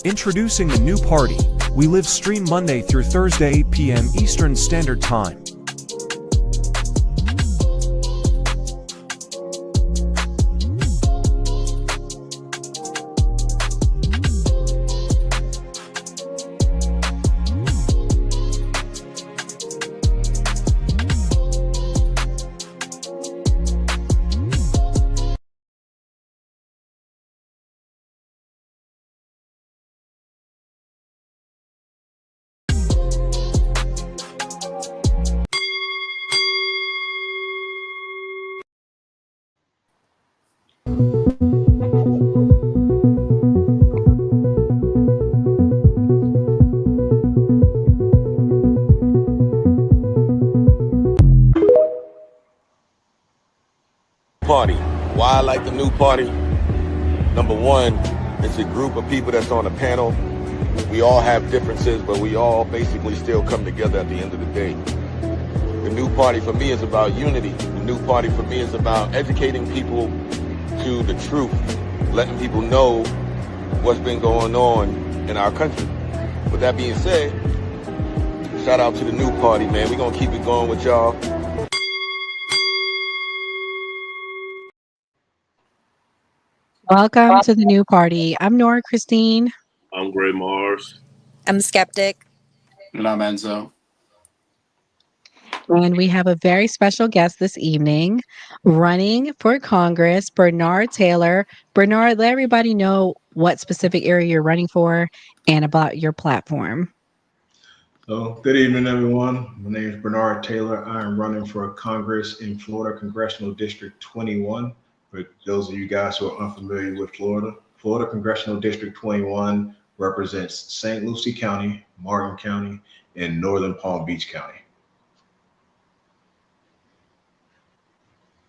Introducing the new party. We live stream Monday through Thursday 8 p.m. Eastern Standard Time. Party. Why I like the new party? Number one, it's a group of people that's on a panel. We all have differences, but we all basically still come together at the end of the day. The new party for me is about unity. The new party for me is about educating people to the truth, letting people know what's been going on in our country. With that being said, shout out to the new party, man. We're going to keep it going with y'all. Welcome to the new party. I'm Nora Christine. I'm Gray Mars. I'm Skeptic. And I'm Enzo. And we have a very special guest this evening, running for Congress, Bernard Taylor. Bernard, let everybody know what specific area you're running for and about your platform. So, good evening, everyone. My name is Bernard Taylor. I am running for Congress in Florida Congressional District 21. For those of you guys who are unfamiliar with Florida, Florida Congressional District 21 represents St. Lucie County, Martin County, and Northern Palm Beach County.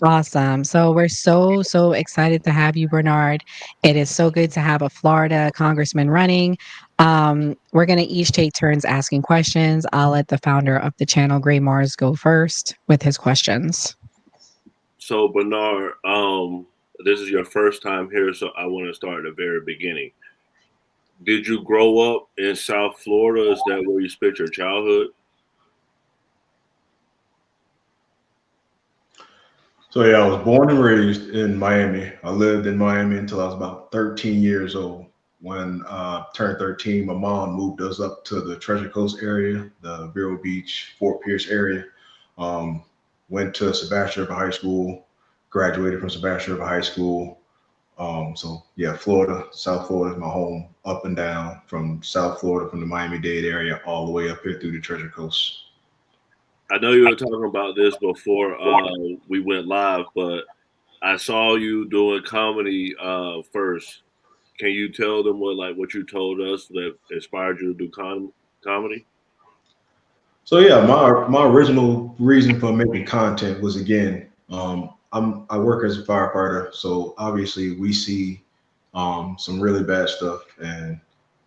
Awesome. So we're so excited to have you, Bernard. It is so good to have a Florida congressman running. We're going to each take turns asking questions. I'll let the founder of the channel, Gray Mars, go first with his questions. So Bernard, this is your first time here, so I want to start at the very beginning. Did you grow up in South Florida? Is that where you spent your childhood? So yeah, I was born and raised in Miami. I lived in Miami until I was about 13 years old. When I turned 13, my mom moved us up to the Treasure Coast area, the Vero Beach, Fort Pierce area. Went to Sebastian River High School, graduated from Sebastian River High School. So yeah, Florida, South Florida is my home, up and down from South Florida, from the Miami-Dade area, all the way up here through the Treasure Coast. I know you were talking about this before we went live, but I saw you doing comedy first. Can you tell them what you told us that inspired you to do comedy? So yeah, my original reason for making content was, again, I work as a firefighter, so obviously we see some really bad stuff, and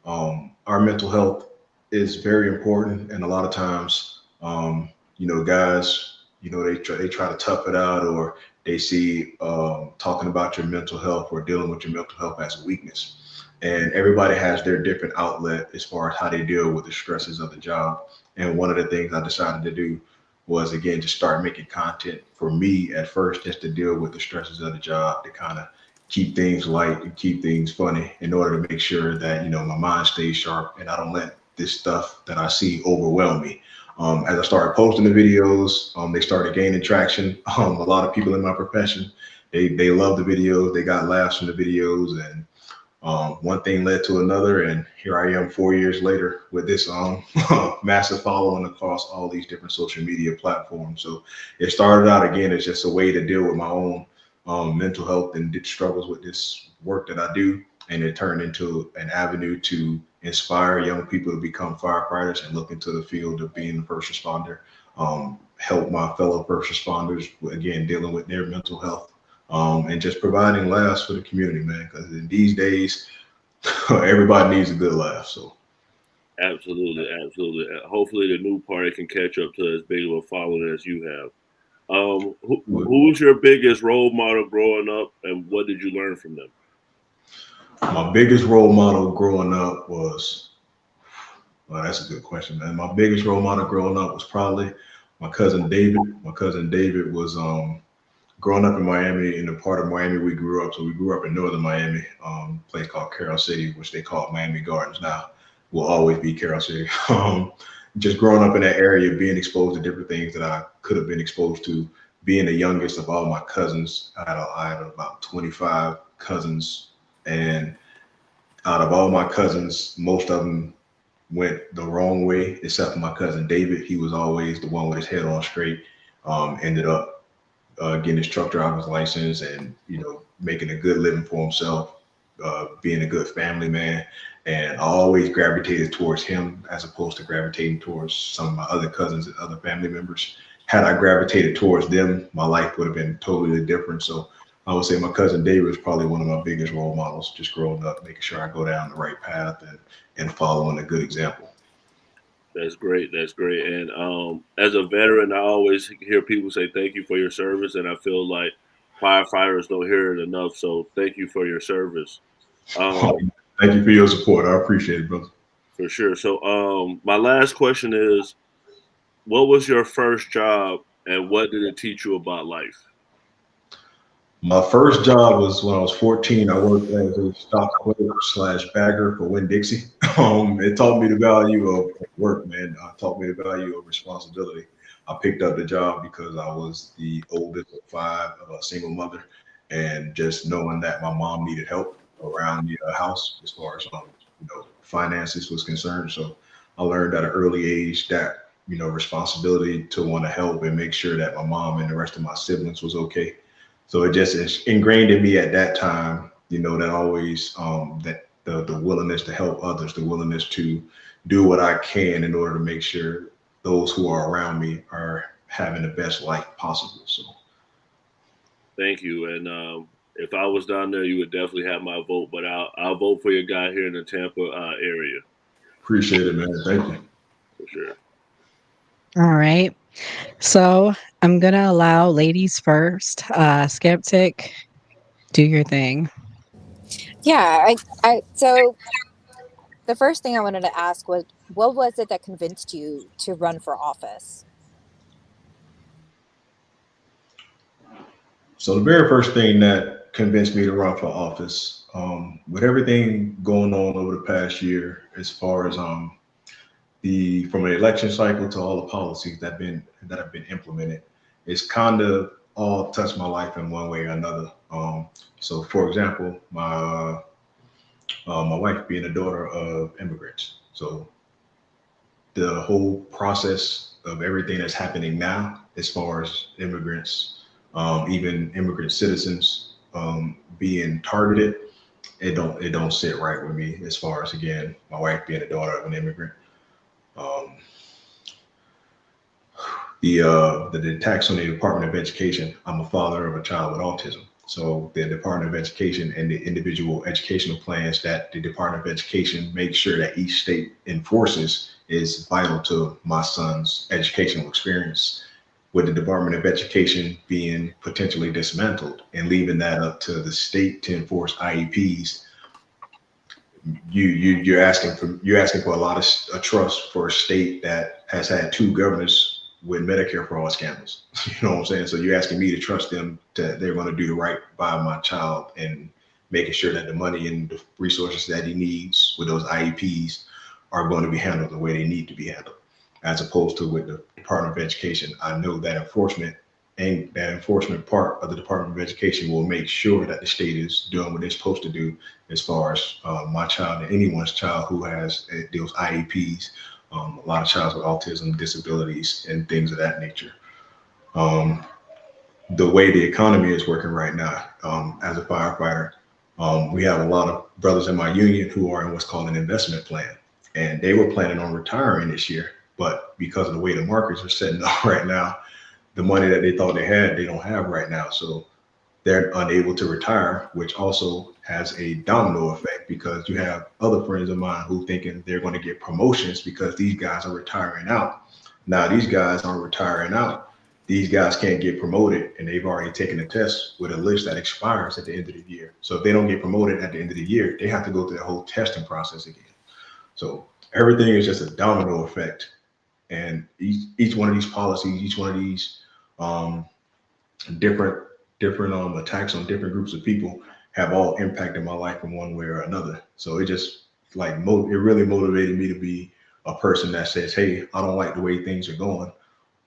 our mental health is very important. And a lot of times, guys, they try to tough it out, or they see talking about your mental health or dealing with your mental health as a weakness. And everybody has their different outlet as far as how they deal with the stresses of the job. And one of the things I decided to do was, again, just start making content for me at first, just to deal with the stresses of the job, to kind of keep things light and keep things funny, in order to make sure that, my mind stays sharp and I don't let this stuff that I see overwhelm me. As I started posting the videos, they started gaining traction. A lot of people in my profession, they love the videos, they got laughs from the videos, and one thing led to another, and here I am 4 years later with this massive following across all these different social media platforms. So it started out, again, as just a way to deal with my own mental health and struggles with this work that I do, and it turned into an avenue to inspire young people to become firefighters and look into the field of being a first responder, help my fellow first responders, again, dealing with their mental health. And just providing laughs for the community, man, because in these days, everybody needs a good laugh. So, absolutely. Hopefully, the new party can catch up to as big of a following as you have. Who's your biggest role model growing up, and what did you learn from them? My biggest role model growing up was, well, that's a good question, man. My biggest role model growing up was probably my cousin David. My cousin David was growing up in Miami, in the part of Miami we grew up. So we grew up in northern Miami, place called Carroll City, which they call Miami Gardens now. Will always be Carroll City. Just growing up in that area, being exposed to different things that I could have been exposed to. Being the youngest of all my cousins, I had about 25 cousins, and out of all my cousins, most of them went the wrong way, except for my cousin David. He was always the one with his head on straight. Ended up getting his truck driver's license, and making a good living for himself, being a good family man. And I always gravitated towards him as opposed to gravitating towards some of my other cousins and other family members. Had I gravitated towards them, my life would have been totally different. So I would say my cousin David was probably one of my biggest role models, just growing up, making sure I go down the right path and following a good example. That's great. That's great. And as a veteran, I always hear people say thank you for your service, and I feel like firefighters don't hear it enough. So thank you for your service. Thank you for your support. I appreciate it, brother. For sure. So my last question is, what was your first job, and what did it teach you about life? My first job was when I was 14. I worked as a stock clerk / bagger for Winn-Dixie. It taught me the value of work, man. It taught me the value of responsibility. I picked up the job because I was the oldest of 5 of a single mother, and just knowing that my mom needed help around the house as far as finances was concerned. So I learned at an early age that responsibility to want to help and make sure that my mom and the rest of my siblings was okay. So it just is ingrained in me at that time, that always that the willingness to help others, the willingness to do what I can in order to make sure those who are around me are having the best life possible. So Thank you. And if I was down there, you would definitely have my vote. But I'll vote for your guy here in the Tampa area. Appreciate it, man. Thank you. For sure. All right. So I'm going to allow ladies first. Skeptic, do your thing. Yeah, so the first thing I wanted to ask was, what was it that convinced you to run for office? So the very first thing that convinced me to run for office, with everything going on over the past year, as far as from an election cycle to all the policies that have been implemented, it's kind of all touched my life in one way or another. So for example, my wife being a daughter of immigrants, so the whole process of everything that's happening now, as far as immigrants, even immigrant citizens being targeted, it don't sit right with me. As far as, again, my wife being a daughter of an immigrant, the attacks on the Department of Education. I'm a father of a child with autism. So the Department of Education and the individual educational plans that the Department of Education makes sure that each state enforces is vital to my son's educational experience. With the Department of Education being potentially dismantled and leaving that up to the state to enforce IEPs, you're asking for a lot of trust for a state that has had 2 governors with Medicare fraud scandals. You know what I'm saying? So you're asking me to trust them that they're going to do the right by my child and making sure that the money and the resources that he needs with those IEPs are going to be handled the way they need to be handled. As opposed to with the Department of Education, I know that enforcement part of the Department of Education will make sure that the state is doing what they're supposed to do as far as my child and anyone's child who has those IEPs. A lot of children with autism, disabilities, and things of that nature. The way the economy is working right now, as a firefighter, we have a lot of brothers in my union who are in what's called an investment plan, and they were planning on retiring this year, but because of the way the markets are setting up right now, the money that they thought they had, they don't have right now. So they're unable to retire, which also has a domino effect because you have other friends of mine who thinking they're going to get promotions because these guys are retiring out. Now these guys aren't retiring out these guys can't get promoted and they've already taken a test with a list that expires at the end of the year. So if they don't get promoted at the end of the year, they have to go through the whole testing process again. So everything is just a domino effect. And each one of these policies, each one of these um, different attacks on different groups of people have all impacted my life in one way or another. So it just like it really motivated me to be a person that says, hey, I don't like the way things are going.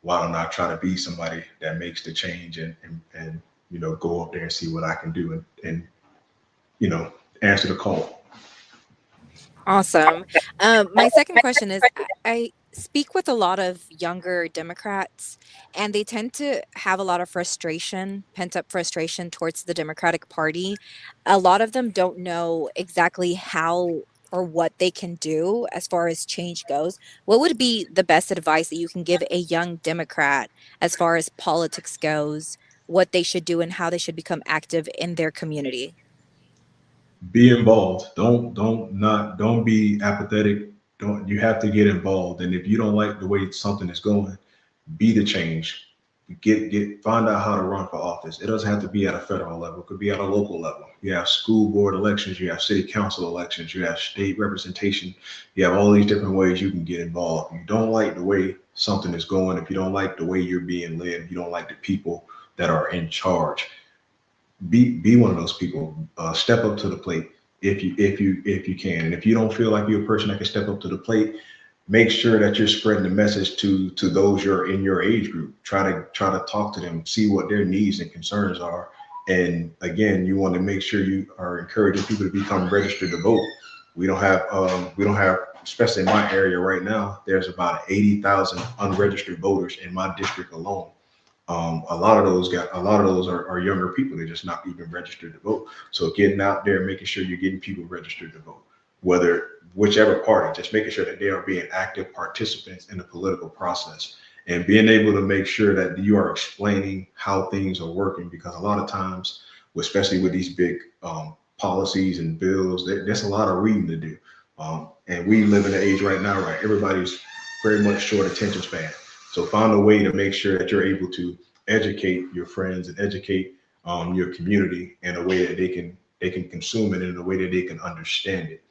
Why don't I try to be somebody that makes the change and go up there and see what I can do and answer the call. Awesome. My second question is I speak with a lot of younger Democrats, and they tend to have a lot of frustration, pent up frustration towards the Democratic Party. A lot of them don't know exactly how or what they can do as far as change goes. What would be the best advice that you can give a young Democrat as far as politics goes, what they should do and how they should become active in their community? Be involved. Don't be apathetic. Don't You have to get involved. And if you don't like the way something is going, be the change. Find out how to run for office. It doesn't have to be at a federal level. It could be at a local level. You have school board elections, you have city council elections, you have state representation. You have all these different ways you can get involved. If you don't like the way something is going, if you don't like the way you're being led, if you don't like the people that are in charge, be one of those people. Step up to the plate if you can. And if you don't feel like you're a person that can step up to the plate, make sure that you're spreading the message to those you're in your age group. Try to talk to them, see what their needs and concerns are. And again, you want to make sure you are encouraging people to become registered to vote. We don't have, especially in my area right now, there's about 80,000 unregistered voters in my district alone. A lot of those are younger people. They're just not even registered to vote. So getting out there, making sure you're getting people registered to vote, whichever party, just making sure that they are being active participants in the political process and being able to make sure that you are explaining how things are working. Because a lot of times, especially with these big policies and bills, there's a lot of reading to do. And we live in an age right now, right? Everybody's very much short attention span. So find a way to make sure that you're able to educate your friends and educate your community in a way that they can consume it in a way that they can understand it.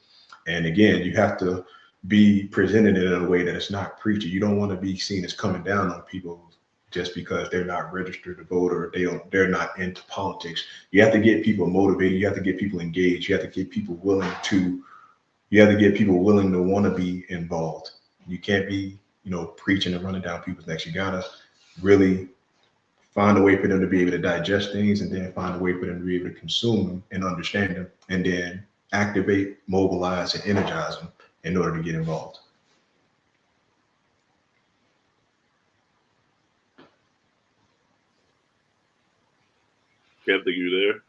And again, you have to be presented in a way that it's not preachy. You don't want to be seen as coming down on people just because they're not registered to vote or they're not into politics. You have to get people motivated. You have to get people engaged. You have to get people willing to want to be involved. You can't be preaching and running down people's necks. You gotta really find a way for them to be able to digest things, and then find a way for them to be able to consume them and understand them, and then activate, mobilize, and energize them in order to get involved. Captain, you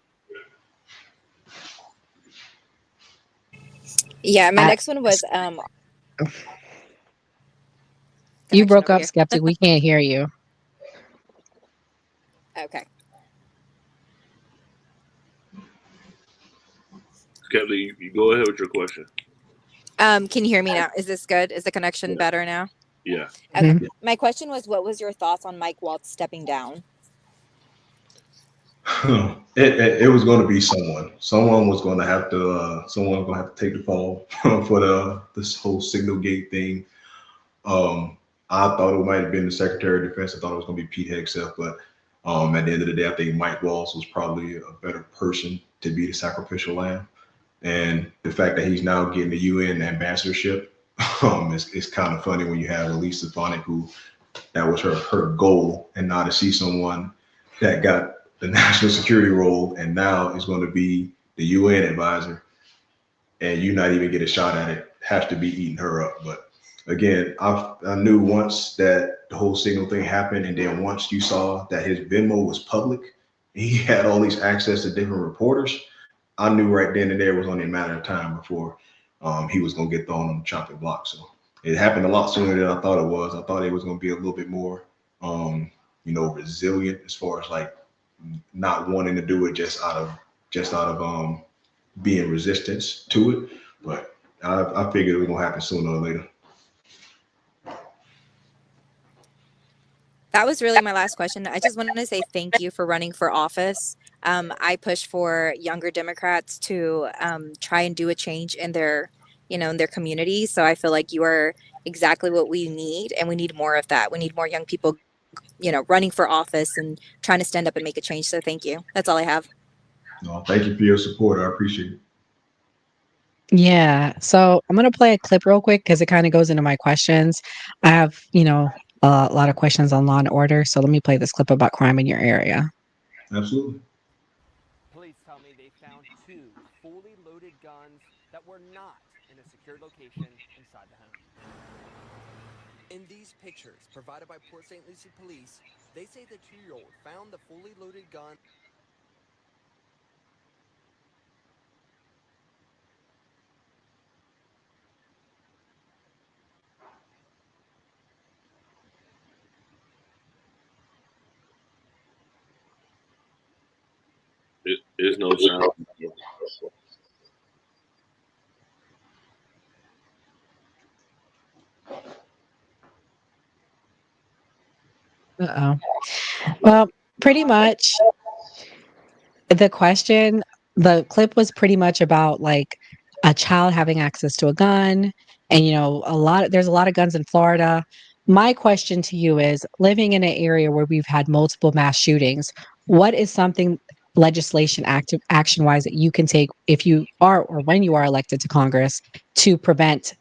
there? Yeah, my next one was You broke over up, here. Skeptic. We can't hear you. Okay. Captain, you go ahead with your question. Can you hear me now? Is this good? Is the connection better now? Yeah. Okay. Mhm. My question was, what was your thoughts on Mike Waltz stepping down? It was going to be someone. Someone was going to have to take the fall for this whole Signal Gate thing. I thought it might have been the Secretary of Defense. I thought it was going to be Pete Hegseth, but at the end of the day, I think Mike Waltz was probably a better person to be the sacrificial lamb. And the fact that he's now getting the UN ambassadorship, it's kind of funny when you have Elise Stefanik, who that was her goal, and now to see someone that got the national security role and now is going to be the UN advisor, and you not even get a shot at it, has to be eating her up. But again, I knew once that the whole Signal thing happened, and then once you saw that his Venmo was public, he had all these access to different reporters, I knew right then and there it was only a matter of time before he was going to get thrown on the chopping block. So it happened a lot sooner than I thought it was. I thought it was going to be a little bit more, resilient as far as like not wanting to do it just out of being resistance to it. But I figured it was going to happen sooner or later. That was really my last question. I just wanted to say thank you for running for office. I push for younger Democrats to try and do a change in their, in their community. So I feel like you are exactly what we need, and we need more of that. We need more young people, running for office and trying to stand up and make a change. So thank you. That's all I have. No, thank you for your support. I appreciate it. Yeah. So I'm going to play a clip real quick because it kind of goes into my questions. I have, a lot of questions on law and order. So let me play this clip about crime in your area. Absolutely. Police tell me they found 2 fully loaded guns that were not in a secured location inside the home. In these pictures provided by Port St. Lucie police, they say the 2-year-old found the fully loaded gun. There's no sound. Uh-oh. Well, pretty much the question, the clip was pretty much about like a child having access to a gun. And, there's a lot of guns in Florida. My question to you is living in an area where we've had multiple mass shootings, what is something legislation action wise that you can take if you are or when you are elected to Congress to prevent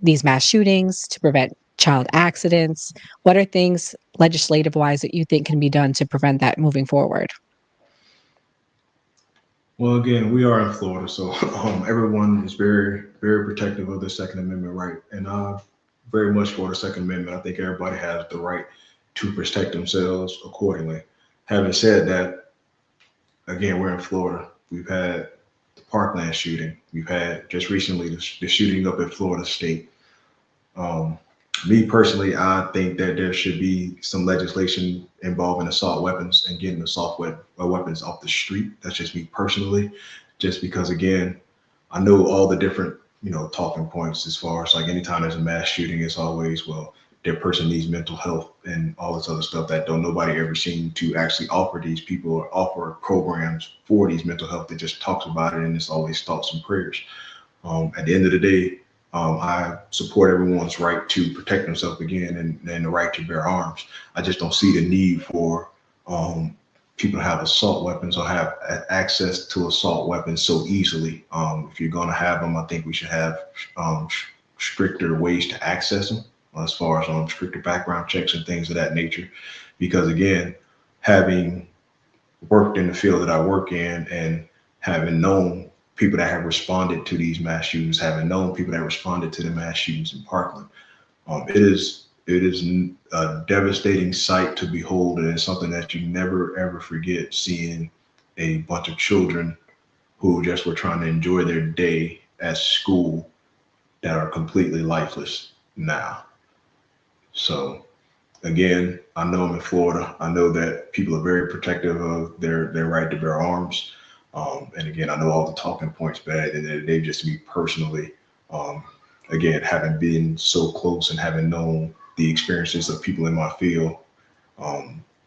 these mass shootings, to prevent child accidents? What are things legislative wise that you think can be done to prevent that moving forward? Well, again, we are in Florida, so everyone is very, very protective of the Second Amendment right, and very much for the Second Amendment. I think everybody has the right to protect themselves accordingly. Having said that, again, we're in Florida. We've had the Parkland shooting. We've had just recently the shooting up at Florida State. Um, Me personally, I think that there should be some legislation involving assault weapons and getting assault weapons off the street. That's just me personally, just because again, I know all the different talking points as far as like anytime there's a mass shooting, it's always well their person needs mental health and all this other stuff that don't nobody ever seem to actually offer these people or offer programs for these mental health that just talks about it and it's always thoughts and prayers. At the end of the day, I support everyone's right to protect themselves again and the right to bear arms. I just don't see the need for people to have assault weapons or have access to assault weapons so easily. If you're going to have them, I think we should have stricter ways to access them as far as stricter background checks and things of that nature. Because again, having worked in the field that I work in and having known people that have responded to these mass shootings, having known people that responded to the mass shootings in Parkland, it is a devastating sight to behold, and it's something that you never ever forget. Seeing a bunch of children who just were trying to enjoy their day at school that are completely lifeless now. So again, I know I'm in Florida. I know that people are very protective of their right to bear arms. And again, I know all the talking points, but they just me personally, again, having been so close and having known the experiences of people in my field,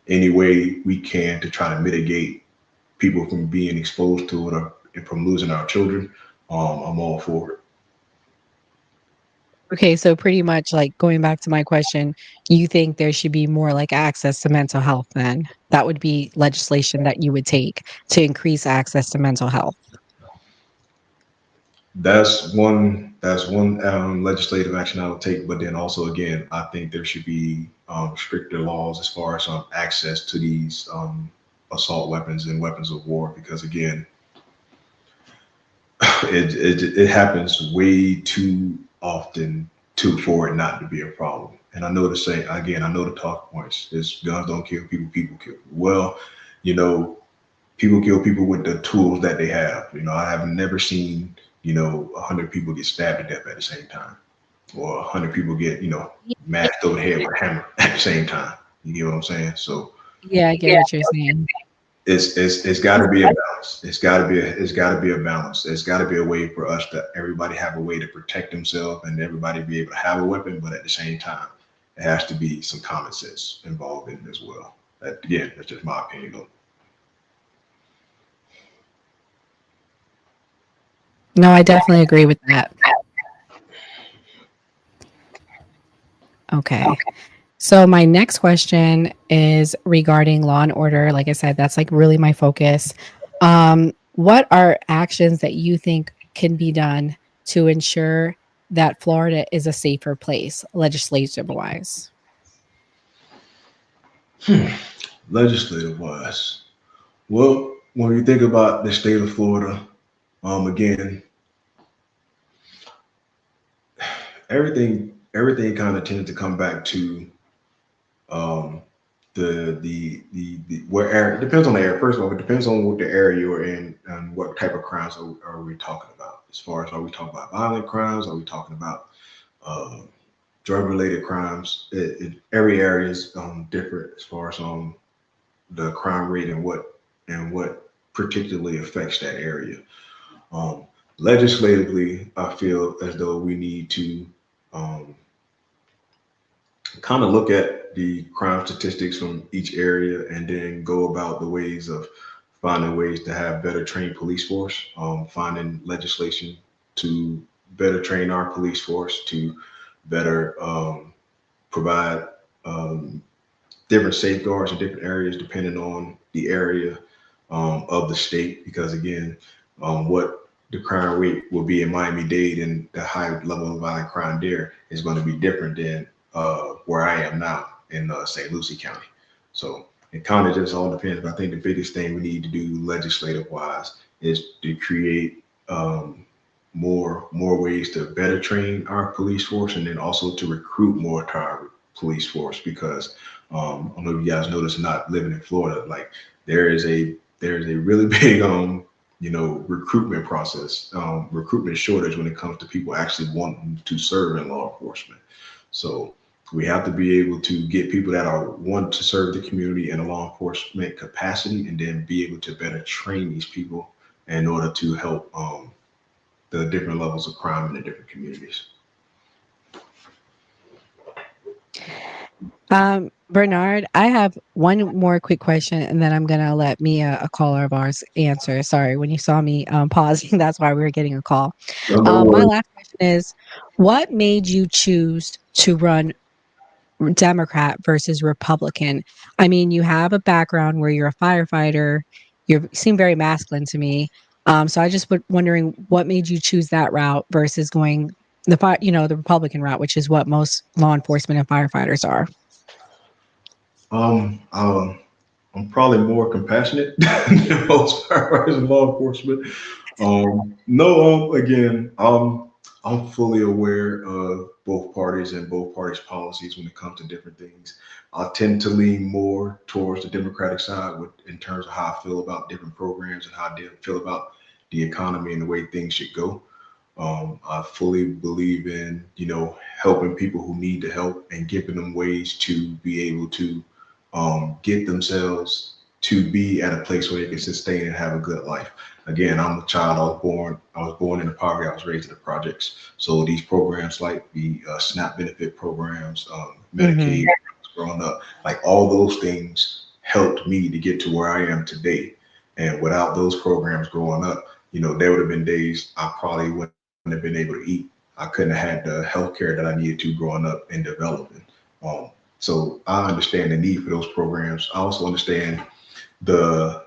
any way we can to try to mitigate people from being exposed to it or from losing our children, I'm all for it. Okay, so pretty much like going back to my question, you think there should be more like access to mental health then? That would be legislation that you would take to increase access to mental health. That's one legislative action I would take. But then also again, I think there should be stricter laws as far as access to these assault weapons and weapons of war. Because again, it happens way too often for it not to be a problem. And I know to say again, I know the talk points is guns don't kill people, people kill people. Well, people kill people with the tools that they have. I have never seen 100 people get stabbed to death at the same time, or 100 people get mashed over the head with a hammer at the same time. You get what I'm saying? So Yeah, I get what you're saying. it's got to be a balance. It's got to be a balance. It's got to be a way for us to everybody have a way to protect themselves and everybody be able to have a weapon, but at the same time, it has to be some common sense involved in it as well. Again, that's just my opinion though. No, I definitely agree with that. Okay. So my next question is regarding law and order. Like I said, that's like really my focus. What are actions that you think can be done to ensure that Florida is a safer place, legislative wise? Legislative wise, well, when you think about the state of Florida, again, everything kind of tends to come back to um, the where area. It depends on the area. First of all, it depends on what the area you're in and what type of crimes are we talking about. As far as, are we talking about violent crimes? Are we talking about uh, drug related crimes? Every area is different as far as the crime rate and what particularly affects that area. Um, Legislatively, I feel as though we need to um, kind of look at the crime statistics from each area and then go about the ways of finding ways to have better trained police force, finding legislation to better train our police force to better provide um, different safeguards in different areas depending on the area of the state. Because again, what the crime rate will be in Miami-Dade and the high level of violent crime there is going to be different than where I am now in St. Lucie County. So it kind of just all depends. But I think the biggest thing we need to do legislative wise is to create more ways to better train our police force and then also to recruit more to our police force. Because I don't know if you guys notice, not living in Florida, like there is a really big recruitment process, recruitment shortage when it comes to people actually wanting to serve in law enforcement. So we have to be able to get people that are want to serve the community in a law enforcement capacity, and then be able to better train these people in order to help the different levels of crime in the different communities. Bernard, I have one more quick question, and then I'm gonna let Mia, a caller of ours, answer. Sorry, when you saw me pausing, that's why we were getting a call. No My worries. last question is, what made you choose to run Democrat versus Republican? I mean, you have a background where you're a firefighter. You seem very masculine to me. So I just was wondering what made you choose that route versus going the Republican route, which is what most law enforcement and firefighters are. Um, um, I'm probably more compassionate than most firefighters in law enforcement. No, again, I'm fully aware of both parties and both parties' policies when it comes to different things. I tend to lean more towards the Democratic side in terms of how I feel about different programs and how I feel about the economy and the way things should go. I fully believe in, helping people who need the help and giving them ways to be able to get themselves to be at a place where they can sustain and have a good life. Again, I'm a child. I was born in poverty. I was raised in the projects. So these programs like the SNAP benefit programs, Hmm. Medicaid, growing up, like all those things helped me to get to where I am today. And without those programs growing up, there would have been days I probably wouldn't have been able to eat. I couldn't have had the health care that I needed to growing up and developing. So I understand the need for those programs. I also understand the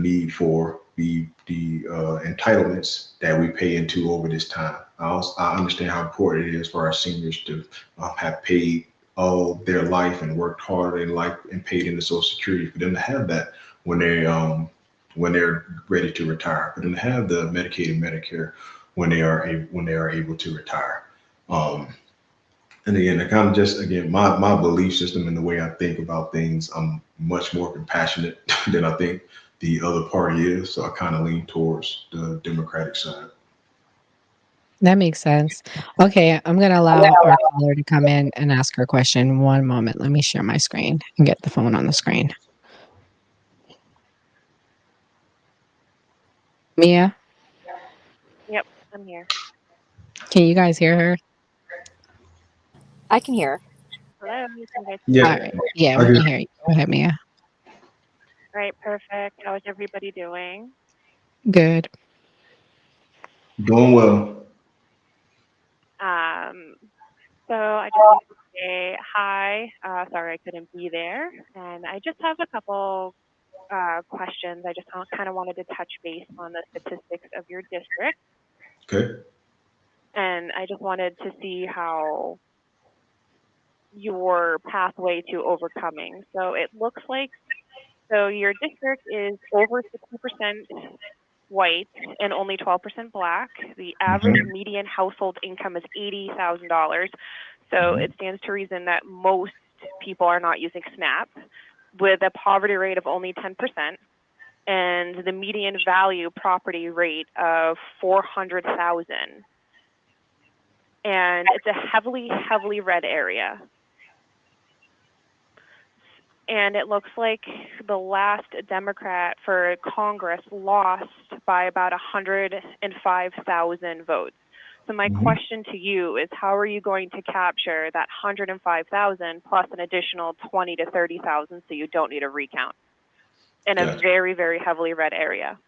need for the entitlements that we pay into over this time. I understand how important it is for our seniors to have paid all their life and worked hard in life and paid into Social Security, for them to have that when they're ready to retire, for them to have the Medicaid and Medicare when they are able to retire. Um, and again, I kind of just again my belief system and the way I think about things, I'm much more compassionate than I think the other party is. So I kind of lean towards the Democratic side. That makes sense. Okay, I'm gonna allow our caller to come in and ask her question. One moment. Let me share my screen and get the phone on the screen. Mia, Yep, I'm here. can you guys hear her? I can hear. Hello, can you guys hear Yeah, All me? right. Yeah, I we get can hear you. Go ahead, Mia. All right, perfect. How is everybody doing? Good. doing well. Um, so I just wanted to say hi. Sorry I couldn't be there, and I just have a couple questions. I just kind of wanted to touch base on the statistics of your district, Okay. and I just wanted to see how your pathway to overcoming. So it looks like your district is over 60% white and only 12% black. The average Mhm. median household income is $80,000. So it stands to reason that most people are not using SNAP, with a poverty rate of only 10% and the median value property rate of 400,000. And it's a heavily red area. And it looks like the last Democrat for Congress lost by about 105,000 votes. So my question to you is, how are you going to capture that 105,000 plus an additional 20 to 30,000 so you don't need a recount in a Gotcha. very heavily red area?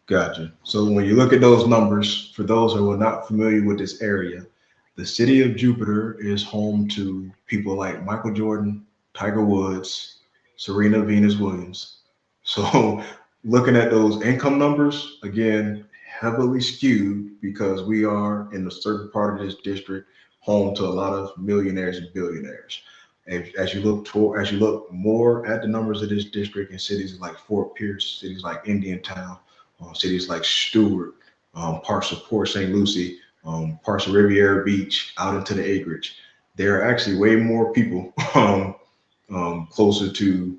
Gotcha. So when you look at those numbers, for those who are not familiar with this area, the city of Jupiter is home to people like Michael Jordan, Tiger Woods, Serena Venus Williams. So looking at those income numbers, again, heavily skewed because we are in a certain part of this district home to a lot of millionaires and billionaires. As you look toward, as you look more at the numbers of this district in cities like Fort Pierce, cities like Indiantown, cities like Stewart, parts of Port St. Lucie, parts of Riviera Beach, out into the acreage. There are actually way more people closer to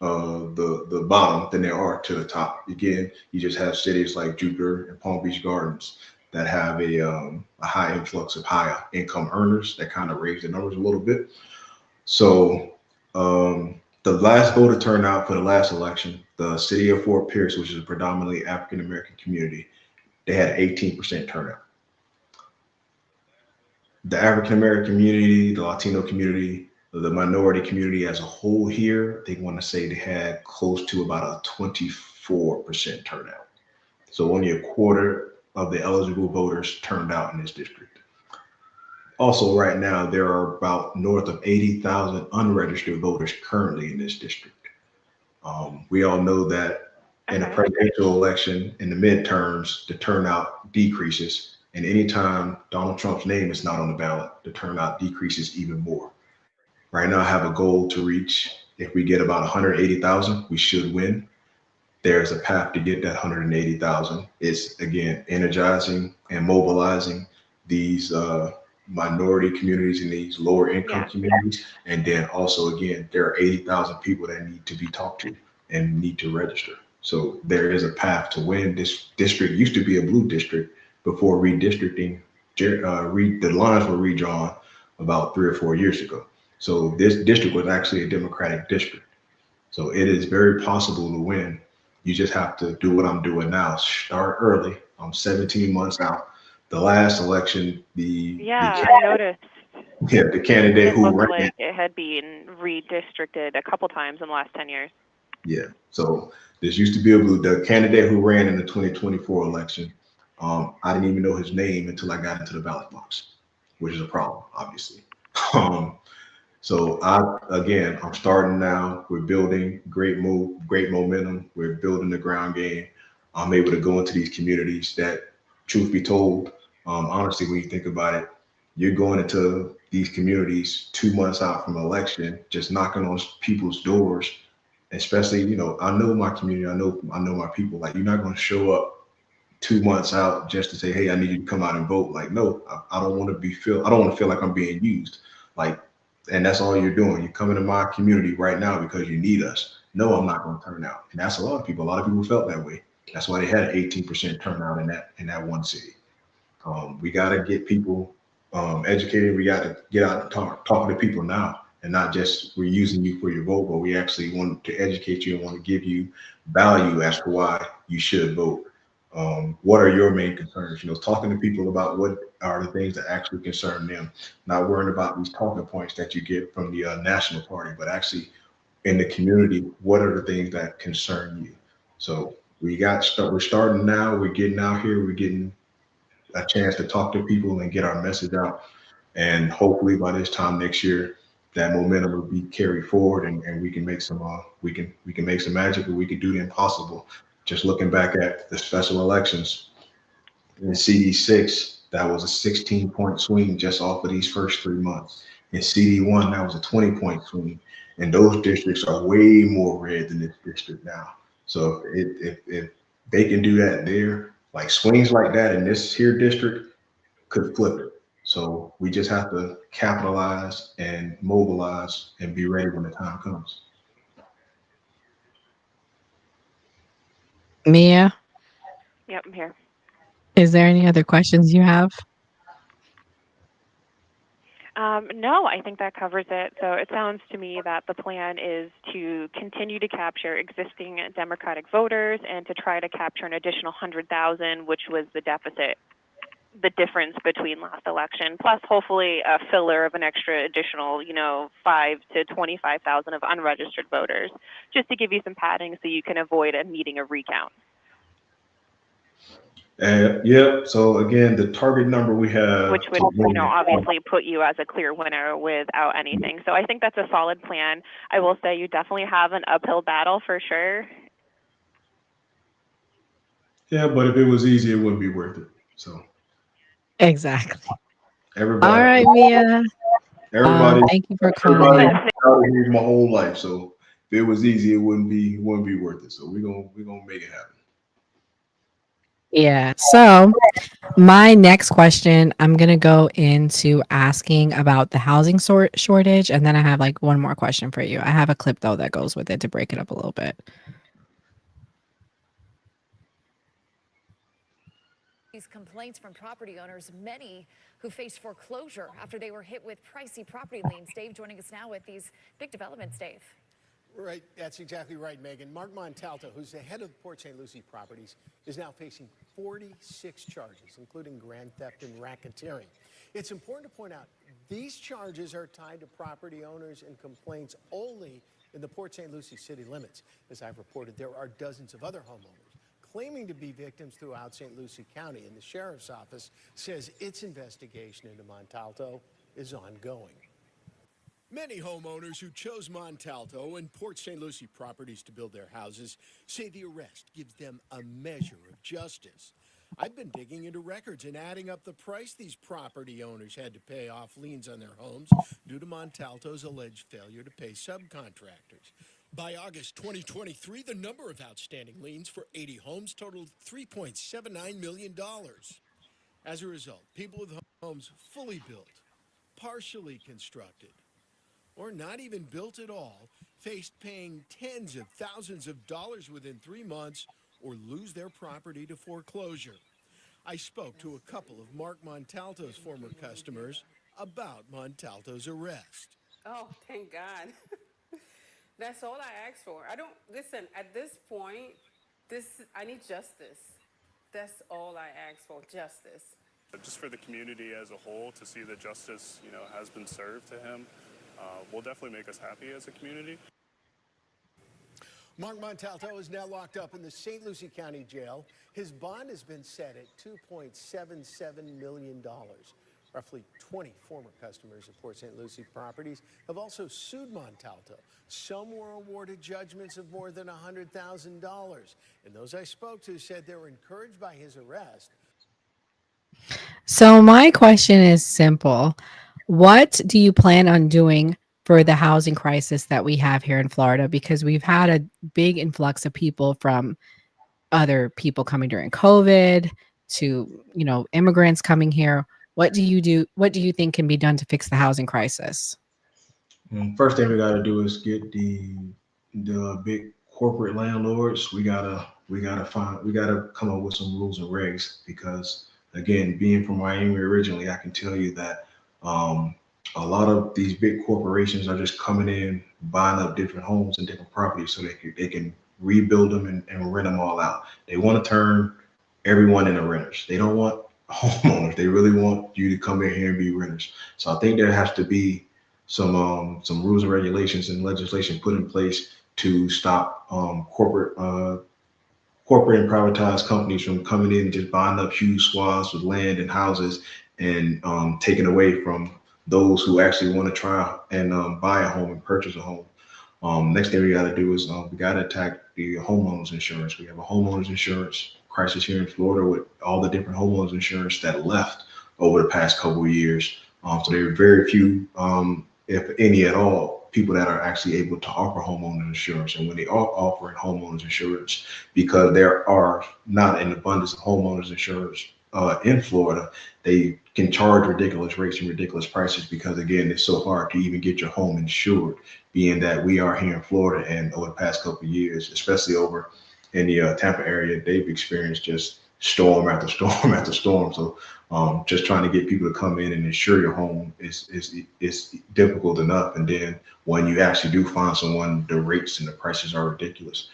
the bottom than there are to the top. Again, you just have cities like Jupiter and Palm Beach Gardens that have a high influx of high income earners that kind of raise the numbers a little bit. So the last voter turnout for the last election, the city of Fort Pierce, which is a predominantly African American community, they had 18% turnout. The African American community, the Latino community, the minority community as a whole here, they want to say they had close to about a 24% turnout. So only a quarter of the eligible voters turned out in this district. Also, right now, there are about north of 80,000 unregistered voters currently in this district. We all know that in a Okay. presidential election, in the midterms, the turnout decreases. And anytime Donald Trump's name is not on the ballot, the turnout decreases even more. Right now, I have a goal to reach. If we get about 180,000, we should win. There's a path to get that 180,000. It's again energizing and mobilizing these minority communities and these lower income Yeah. communities. And then also, again, there are 80,000 people that need to be talked to and need to register. So there is a path to win. This district used to be a blue district before redistricting. The lines were redrawn about 3 or 4 years ago. So this district was actually a Democratic district. So it is very possible to win. You just have to do what I'm doing now. Start early. I'm 17 months out. The last election, Yeah, I noticed. the candidate It who looked ran, like it had been redistricted a couple times in the last 10 years. yeah. So this used to be the candidate who ran in the 2024 election. I didn't even know his name until I got into the ballot box, which is a problem, obviously. Um, So I'm starting now. We're building great momentum. We're building the ground game. I'm able to go into these communities that, truth be told, honestly, when you think about it, you're going into these communities 2 months out from election, just knocking on people's doors. Especially, I know my community. I know my people. Like, you're not going to show up 2 months out just to say, "Hey, I need you to come out and vote." Like, no, I don't want to I don't want to feel like I'm being used. Like, and that's all you're doing. You're coming to my community right now because you need us. No, I'm not going to turn out. And that's a lot of people. A lot of people felt that way. That's why they had an 18% turnout in that one city. We got to get people educated. We got to get out and talking to people now, and not just we're using you for your vote, but we actually want to educate you and want to give you value as to why you should vote. What are your main concerns? Talking to people about what are the things that actually concern them, not worrying about these talking points that you get from the national party, but actually in the community, what are the things that concern you? So we're starting now. We're getting out here. We're getting a chance to talk to people and get our message out. And hopefully by this time next year, that momentum will be carried forward, and we can make some we can make some magic, and we can do the impossible. Just looking back at the special elections in CD6, that was a 16-point swing just off of these first 3 months. In CD1, that was a 20-point swing. And those districts are way more red than this district now. So if they can do that there, like swings like that in this here district could flip it. So we just have to capitalize and mobilize and be ready when the time comes. Mia, Yep, I'm here. is there any other questions you have? No, I think that covers it. So it sounds to me that the plan is to continue to capture existing Democratic voters and to try to capture an additional 100,000, which was the deficit, the difference between last election, plus hopefully a filler of an extra additional, 5 to 25,000 of unregistered voters, just to give you some padding so you can avoid needing a recount. Yeah. So again, the target number we have, which would, obviously put you as a clear winner without anything. So I think that's a solid plan. I will say you definitely have an uphill battle for sure. Yeah, but if it was easy, it wouldn't be worth it. So Exactly. everybody, All right, Mia. everybody, Thank you for everybody calling. out here my whole life. So if it was easy, it wouldn't be worth it. So we're gonna make it happen. Yeah. So my next question, I'm gonna go into asking about the housing shortage, and then I have like one more question for you. I have a clip though that goes with it to break it up a little bit. These complaints from property owners, many who faced foreclosure after they were hit with pricey property liens. Dave joining us now with these big developments, Dave. Right, that's exactly right, Megan. Mark Montalto, who's the head of Port St. Lucie Properties, is now facing 46 charges, including grand theft and racketeering. It's important to point out these charges are tied to property owners and complaints only in the Port St. Lucie city limits. As I've reported, there are dozens of other homeowners claiming to be victims throughout St. Lucie County, and the sheriff's office says its investigation into Montalto is ongoing. Many homeowners who chose Montalto and Port St. Lucie Properties to build their houses say the arrest gives them a measure of justice. I've been digging into records and adding up the price these property owners had to pay off liens on their homes due to Montalto's alleged failure to pay subcontractors. By August 2023, the number of outstanding liens for 80 homes totaled $3.79 million. As a result, people with homes fully built, partially constructed, or not even built at all, faced paying tens of thousands of dollars within 3 months or lose their property to foreclosure. I spoke to a couple of Mark Montalto's former customers about Montalto's arrest. Oh, thank God. That's all I ask for. I don't, listen, at this point, I need justice. That's all I ask for, justice. Just for the community as a whole to see that justice, has been served to him, will definitely make us happy as a community. Mark Montalto is now locked up in the St. Lucie County Jail. His bond has been set at $2.77 million. Roughly 20 former customers of Port St. Lucie Properties have also sued Montalto. Some were awarded judgments of more than $100,000. And those I spoke to said they were encouraged by his arrest. So my question is simple. What do you plan on doing for the housing crisis that we have here in Florida? Because we've had a big influx of people from other people coming during COVID to, immigrants coming here. What do you do? What do you think can be done to fix the housing crisis? First thing we got to do is get the big corporate landlords. We gotta come up with some rules and regs, because again, being from Miami originally, I can tell you that a lot of these big corporations are just coming in, buying up different homes and different properties so they can rebuild them and rent them all out. They want to turn everyone in the renters. They don't want homeowners. They really want you to come in here and be renters. So I think there has to be some rules and regulations and legislation put in place to stop corporate and privatized companies from coming in and just buying up huge swaths of land and houses and taking away from those who actually want to try and buy a home and purchase a home. Next thing we got to do is we got to attack the homeowners insurance. We have a homeowners insurance crisis here in Florida with all the different homeowners insurance that left over the past couple of years. So there are very few, if any at all, people that are actually able to offer homeowners insurance. And when they are offering homeowners insurance, because there are not an abundance of homeowners insurance in Florida, they can charge ridiculous rates and ridiculous prices because, again, it's so hard to even get your home insured, being that we are here in Florida, and over the past couple of years, especially over in the Tampa area, they've experienced just storm after storm after storm. So just trying to get people to come in and insure your home is difficult enough. And then when you actually do find someone, the rates and the prices are ridiculous.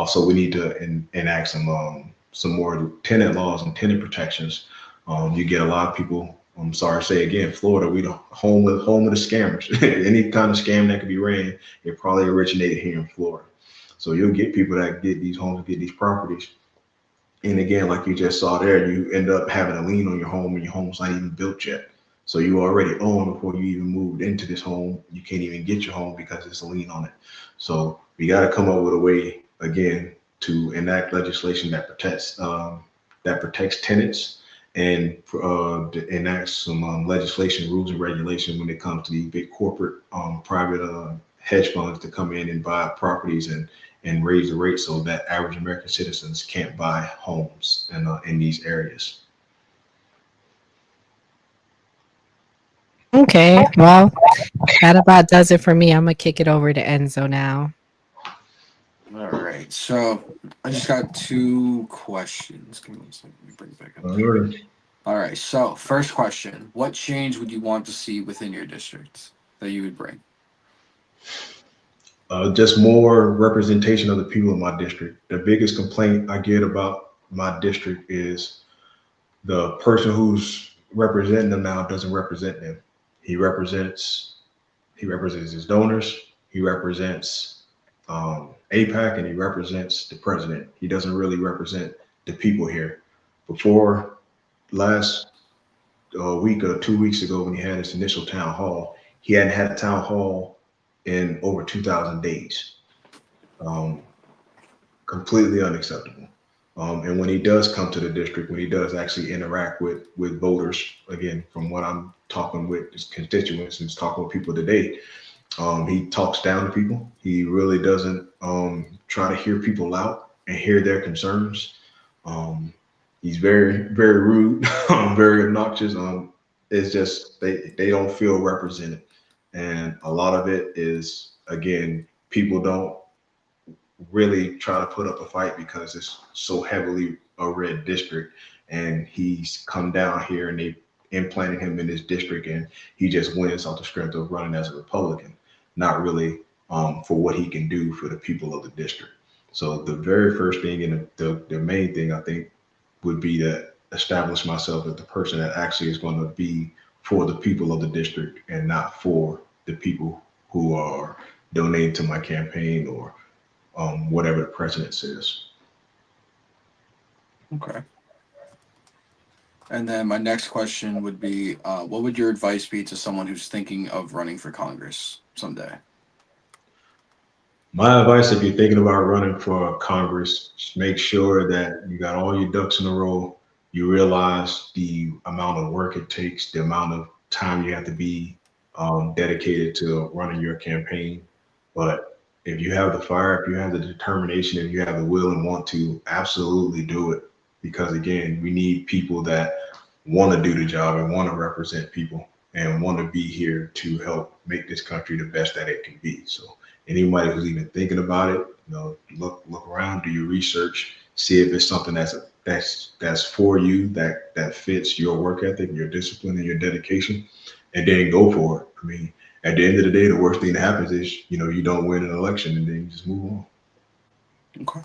So we need to enact some more tenant laws and tenant protections. You get a lot of people. I'm sorry to say again, Florida, we the home of the scammers. Any kind of scam that could be ran, it probably originated here in Florida. So you'll get people that get these homes, get these properties. And again, like you just saw there, you end up having a lien on your home and your home's not even built yet. So you already own before you even moved into this home. You can't even get your home because there's a lien on it. So we got to come up with a way, again, to enact legislation that protects tenants and to enact some legislation, rules, and regulation when it comes to these big corporate private hedge funds to come in and buy properties and raise the rate so that average American citizens can't buy homes in these areas. Okay, well, that about does it for me. I'm gonna kick it over to Enzo now. All right. So I just got two questions. Give me one second. Let me bring it back up. All right. All right. So first question: what change would you want to see within your district that you would bring? Just more representation of the people in my district. The biggest complaint I get about my district is the person who's representing them now doesn't represent them. He represents his donors. He represents APAC, and he represents the president. He doesn't really represent the people here. Before last week or 2 weeks ago, when he had his initial town hall, he hadn't had a town hall in over 2,000 days. Completely unacceptable. And when he does come to the district, when he does actually interact with voters, again, from what I'm talking with his constituents and talking with people today, he talks down to people. He really doesn't try to hear people out and hear their concerns. He's very, very rude, very obnoxious. It's just they don't feel represented. And a lot of it is, again, people don't really try to put up a fight because it's so heavily a red district, and he's come down here and they implanted him in this district, and he just wins off the strength of running as a Republican, not really for what he can do for the people of the district. So the very first thing and the main thing I think would be to establish myself as the person that actually is going to be for the people of the district and not for the people who are donating to my campaign or whatever the president says. Okay. And then my next question would be, what would your advice be to someone who's thinking of running for Congress someday? My advice, if you're thinking about running for Congress, just make sure that you got all your ducks in a row. You realize the amount of work it takes, the amount of time you have to be dedicated to running your campaign. But if you have the fire, if you have the determination, if you have the will and want to, absolutely do it. Because again, we need people that want to do the job and want to represent people and want to be here to help make this country the best that it can be. So anybody who's even thinking about it, look around, do your research, see if it's something that's for you, that fits your work ethic, your discipline, and your dedication, and then go for it. I mean, at the end of the day, the worst thing that happens is, you don't win an election and then you just move on. Okay.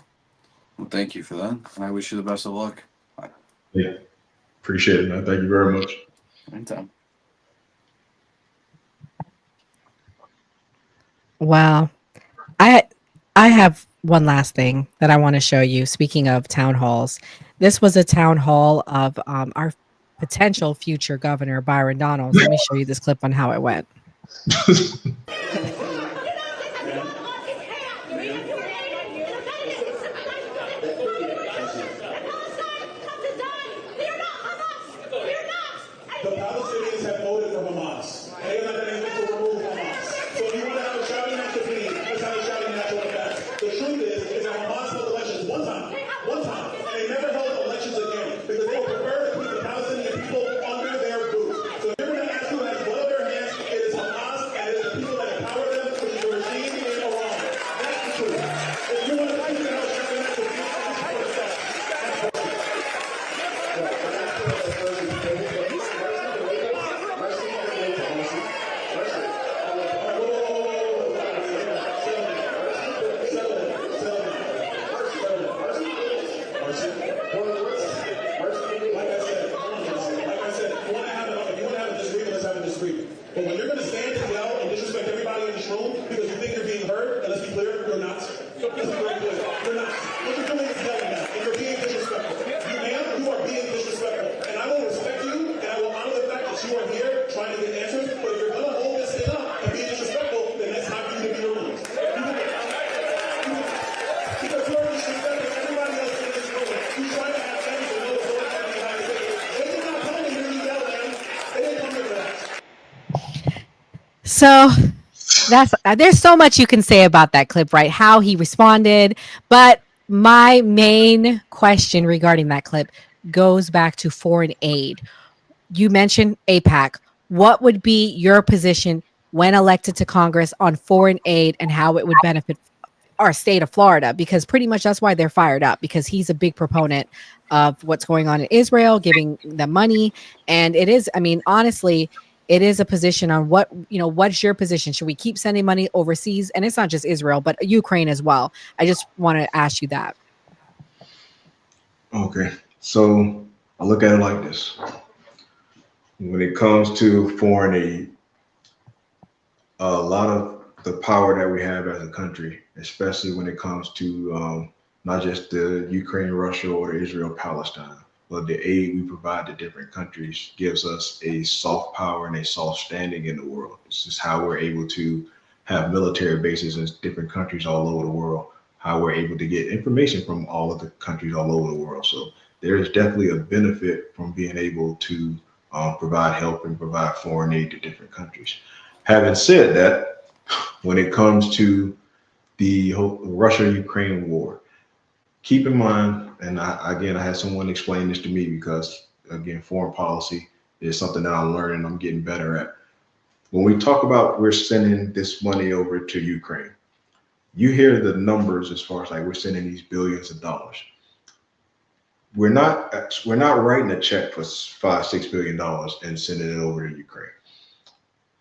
Well, thank you for that. And I wish you the best of luck. Bye. Yeah, appreciate it, man. Thank you very much. Anytime. Wow. I I have one last thing that I want to show you. Speaking of town halls, this was a town hall of our potential future governor, Byron Donalds. Let me show you this clip on how it went. The Palestinians have voted for Hamas. They are not going to remove Hamas. So if you want to have a shouting match to please, let's have a shouting match on the facts. The truth is that Hamas held elections one time, and they never held elections again because they would prefer to keep the Palestinian people under their roof. So if you're going to ask who has blood on their hands, it is Hamas and it is the people that empower them, which is the regime in Iran. That's the truth. If you want to please have a shouting match to please, but when you're going to stand and yell and disrespect everybody in this room because you think you're being heard, and let's be clear, you're not. Let's be very clear. You're not. What you're doing is yelling now, and you're being disrespectful. You, ma'am, you are being disrespectful. And I will respect you, and I will honor the fact that you are here trying to get answers, but if you're going to hold this thing up and be disrespectful, then that's not for you to be removed. Because you are disrespecting everybody else in this room. You try to have answers and know what's going on behind the scenes. They did not come to hear you yell, man. They didn't come here for that. So that's there's so much you can say about that clip, right? How he responded, but my main question regarding that clip goes back to foreign aid. You mentioned APAC. What would be your position when elected to Congress on foreign aid and how it would benefit our state of Florida? Because pretty much that's why they're fired up, because he's a big proponent of what's going on in Israel, giving them money. And it is, I mean, honestly, it is a position on what's your position? Should we keep sending money overseas? And it's not just Israel, but Ukraine as well. I just want to ask you that. Okay, so I look at it like this. When it comes to foreign aid, a lot of the power that we have as a country, especially when it comes to not just the Ukraine, Russia, or the Israel, Palestine, but the aid we provide to different countries gives us a soft power and a soft standing in the world. This is how we're able to have military bases in different countries all over the world, how we're able to get information from all of the countries all over the world. So there is definitely a benefit from being able to provide help and provide foreign aid to different countries. Having said that, when it comes to the whole Russia-Ukraine war, keep in mind, and I had someone explain this to me because, again, foreign policy is something that I'm learning, I'm getting better at. When we talk about we're sending this money over to Ukraine, you hear the numbers as far as like we're sending these billions of dollars. We're not writing a check for $5-6 billion and sending it over to Ukraine.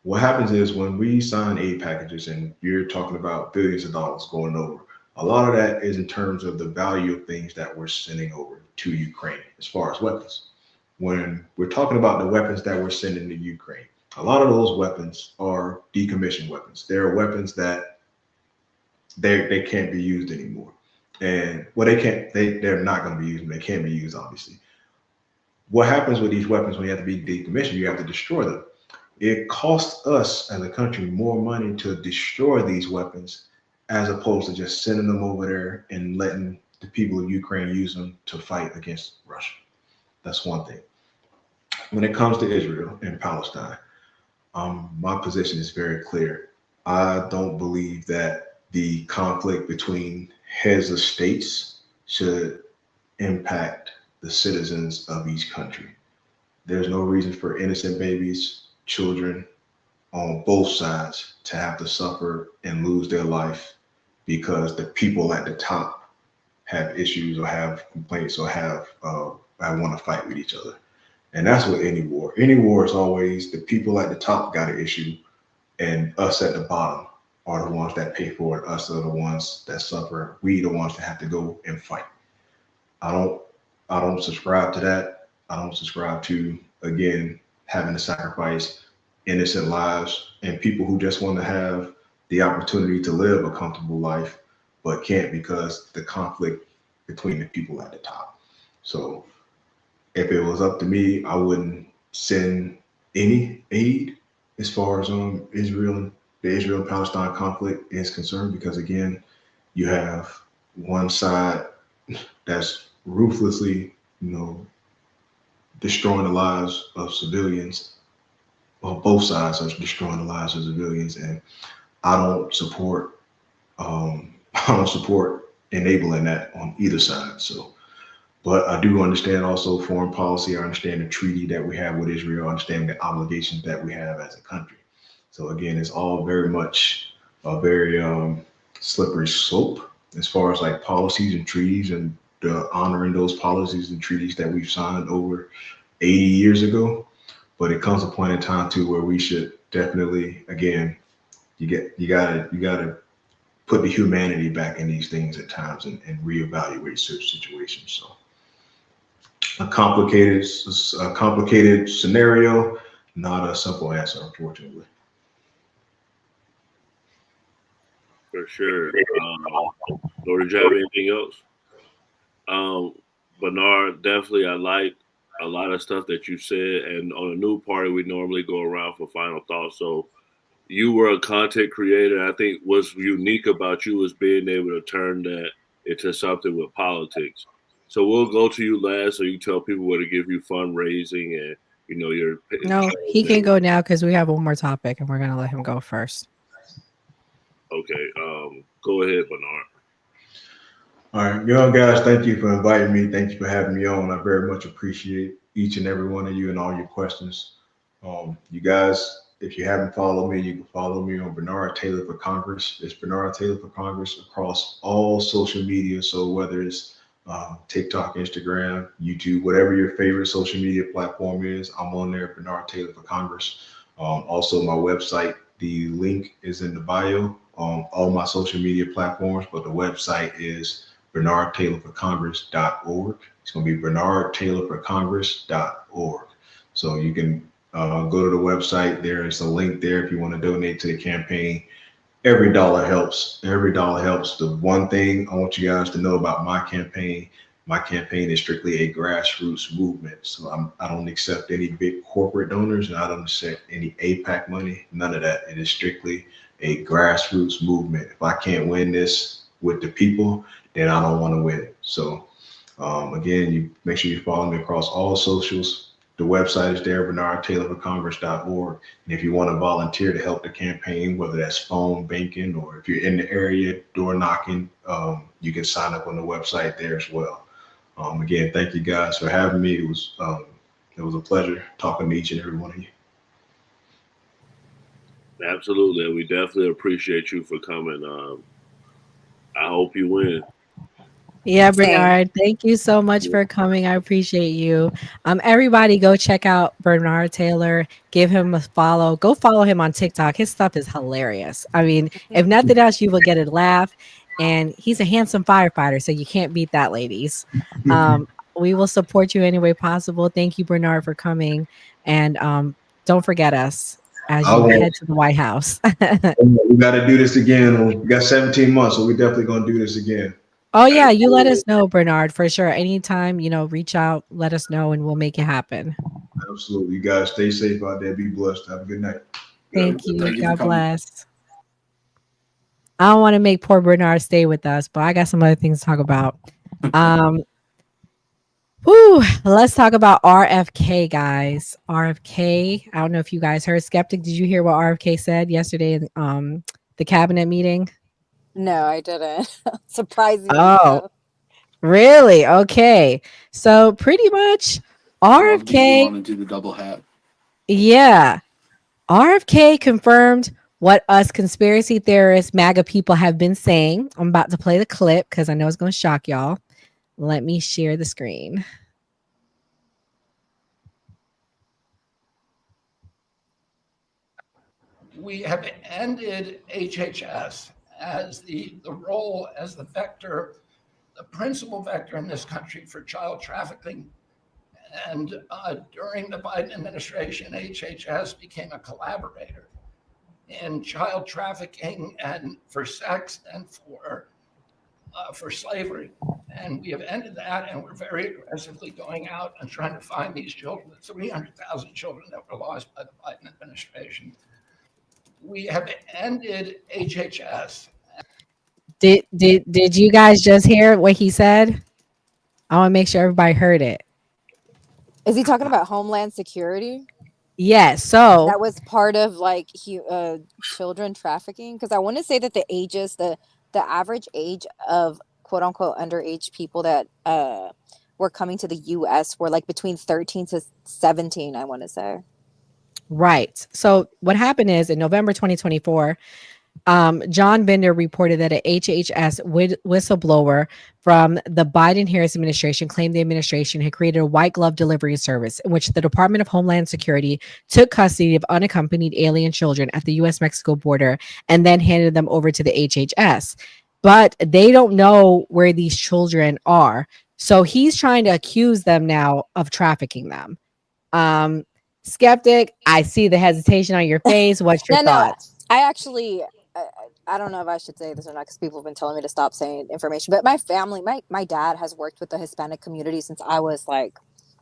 What happens is when we sign aid packages and you're talking about billions of dollars going over, a lot of that is in terms of the value of things that we're sending over to Ukraine as far as weapons. When we're talking about the weapons that we're sending to Ukraine, a lot of those weapons are decommissioned weapons. They're weapons that they can't be used anymore. And well, they're not going to be used, and they can't be used, obviously. What happens with these weapons when you have to be decommissioned? You have to destroy them. It costs us as a country more money to destroy these weapons as opposed to just sending them over there and letting the people of Ukraine use them to fight against Russia. That's one thing. When it comes to Israel and Palestine, my position is very clear. I don't believe that the conflict between heads of states should impact the citizens of each country. There's no reason for innocent babies, children on both sides to have to suffer and lose their life because the people at the top have issues or have complaints or I want to fight with each other. And that's with any war. Any war is always the people at the top got an issue and us at the bottom are the ones that pay for it. Us are the ones that suffer. We the ones that have to go and fight. I don't subscribe to that. I don't subscribe to, again, having to sacrifice innocent lives and people who just want to have the opportunity to live a comfortable life, but can't because the conflict between the people at the top. So if it was up to me, I wouldn't send any aid as far as Israel, the Israel Palestine conflict is concerned, because again, you have one side that's ruthlessly, destroying the lives of civilians. Well, both sides are destroying the lives of civilians, and I don't support I don't support enabling that on either side. So, but I do understand also foreign policy. I understand the treaty that we have with Israel. I understand the obligations that we have as a country. So again, it's all very much a very slippery slope as far as like policies and treaties and the honoring those policies and treaties that we've signed over 80 years ago. But it comes a point in time too where we should definitely, again, you gotta put the humanity back in these things at times and reevaluate certain situations. So a complicated scenario, not a simple answer, unfortunately. For sure. Or did you have anything else? Bernard, definitely, I like a lot of stuff that you said. And on a new party, we normally go around for final thoughts. So you were a content creator. I think what's unique about you is being able to turn that into something with politics. So we'll go to you last, so you tell people where to give you fundraising and your. No, he can go now because we have one more topic and we're gonna let him go first. Okay, go ahead, Bernard. All right, guys, thank you for inviting me. Thank you for having me on. I very much appreciate each and every one of you and all your questions. You guys, if you haven't followed me, you can follow me on Bernard Taylor for Congress. It's Bernard Taylor for Congress across all social media. So whether it's TikTok, Instagram, YouTube, whatever your favorite social media platform is, I'm on there, Bernard Taylor for Congress. Also, my website, the link is in the bio on all my social media platforms, but the website is bernardtaylorforcongress.org. It's going to be bernardtaylorforcongress.org. So you can go to the website. There is a link there if you want to donate to the campaign. Every dollar helps. Every dollar helps. The one thing I want you guys to know about my campaign is strictly a grassroots movement. So I don't accept any big corporate donors, and I don't accept any APAC money, none of that. It is strictly a grassroots movement. If I can't win this with the people, then I don't want to win it. So again, you make sure you follow me across all socials. The website is there, bernardtaylorforcongress.org. And if you want to volunteer to help the campaign, whether that's phone banking or if you're in the area, door knocking, you can sign up on the website there as well. Again, thank you guys for having me. It was a pleasure talking to each and every one of you. Absolutely. We definitely appreciate you for coming. I hope you win. Yeah, Bernard, thank you so much for coming. I appreciate you. Everybody go check out Bernard Taylor. Give him a follow. Go follow him on TikTok. His stuff is hilarious. I mean, if nothing else, you will get a laugh. And he's a handsome firefighter, so you can't beat that, ladies. We will support you any way possible. Thank you, Bernard, for coming. And don't forget us as you head to the White House. We got to do this again. We got 17 months, so we're definitely going to do this again. Oh yeah, you let us know, Bernard, for sure. Anytime, reach out, let us know, and we'll make it happen. Absolutely. You guys stay safe out there. Be blessed. Have a good night. Thank you. God bless. I don't want to make poor Bernard stay with us, but I got some other things to talk about. Let's talk about RFK, guys. RFK. I don't know if you guys heard. Skeptic, did you hear what RFK said yesterday in the cabinet meeting? No, I didn't. Surprisingly. Oh, so. Really? Okay. So pretty much RFK. Want to do the double hat. Yeah. RFK confirmed what us conspiracy theorists, MAGA people have been saying. I'm about to play the clip because I know it's going to shock y'all. Let me share the screen. We have ended HHS as the role as the principal vector in this country for child trafficking And during the Biden administration, HHS became a collaborator in child trafficking and for sex and for slavery. And we have ended that, and we're very aggressively going out and trying to find these children, the 300,000 children that were lost by the Biden administration. We have ended HHS. Did you guys just hear what he said? I want to make sure everybody heard it. Is he talking about Homeland Security? Yes. So That was part of like children trafficking, because I want to say that the average age of quote unquote underage people that were coming to the U.S. were like between 13 to 17. I want to say. right. So what happened is in November 2024. John Bender reported that a HHS whistleblower from the Biden-Harris administration claimed the administration had created a white glove delivery service in which the Department of Homeland Security took custody of unaccompanied alien children at the U.S.-Mexico border and then handed them over to the HHS. But they don't know where these children are. So he's trying to accuse them now of trafficking them. Skeptic, I see the hesitation on your face. What's your thoughts? I actually, I don't know if I should say this or not, because people have been telling me to stop saying information, but my family, my dad has worked with the Hispanic community since I was like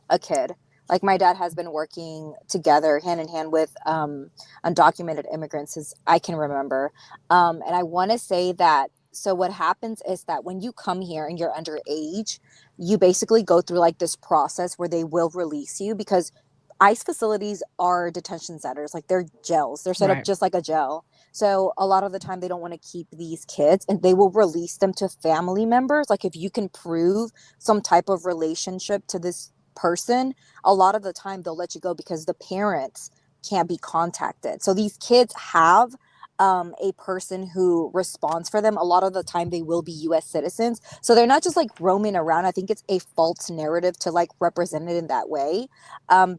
a kid. Like my dad has been working together hand in hand with undocumented immigrants as I can remember. And I want to say that, so what happens is that when you come here and you're underage, you basically go through like this process where they will release you, because ICE facilities are detention centers, like they're jails. They're set up just like a jail. So a lot of the time they don't want to keep these kids, and they will release them to family members. Like if you can prove some type of relationship to this person, a lot of the time they'll let you go because the parents can't be contacted. So these kids have a person who responds for them. A lot of the time they will be US citizens. So they're not just like roaming around. I think it's a false narrative to like represent it in that way,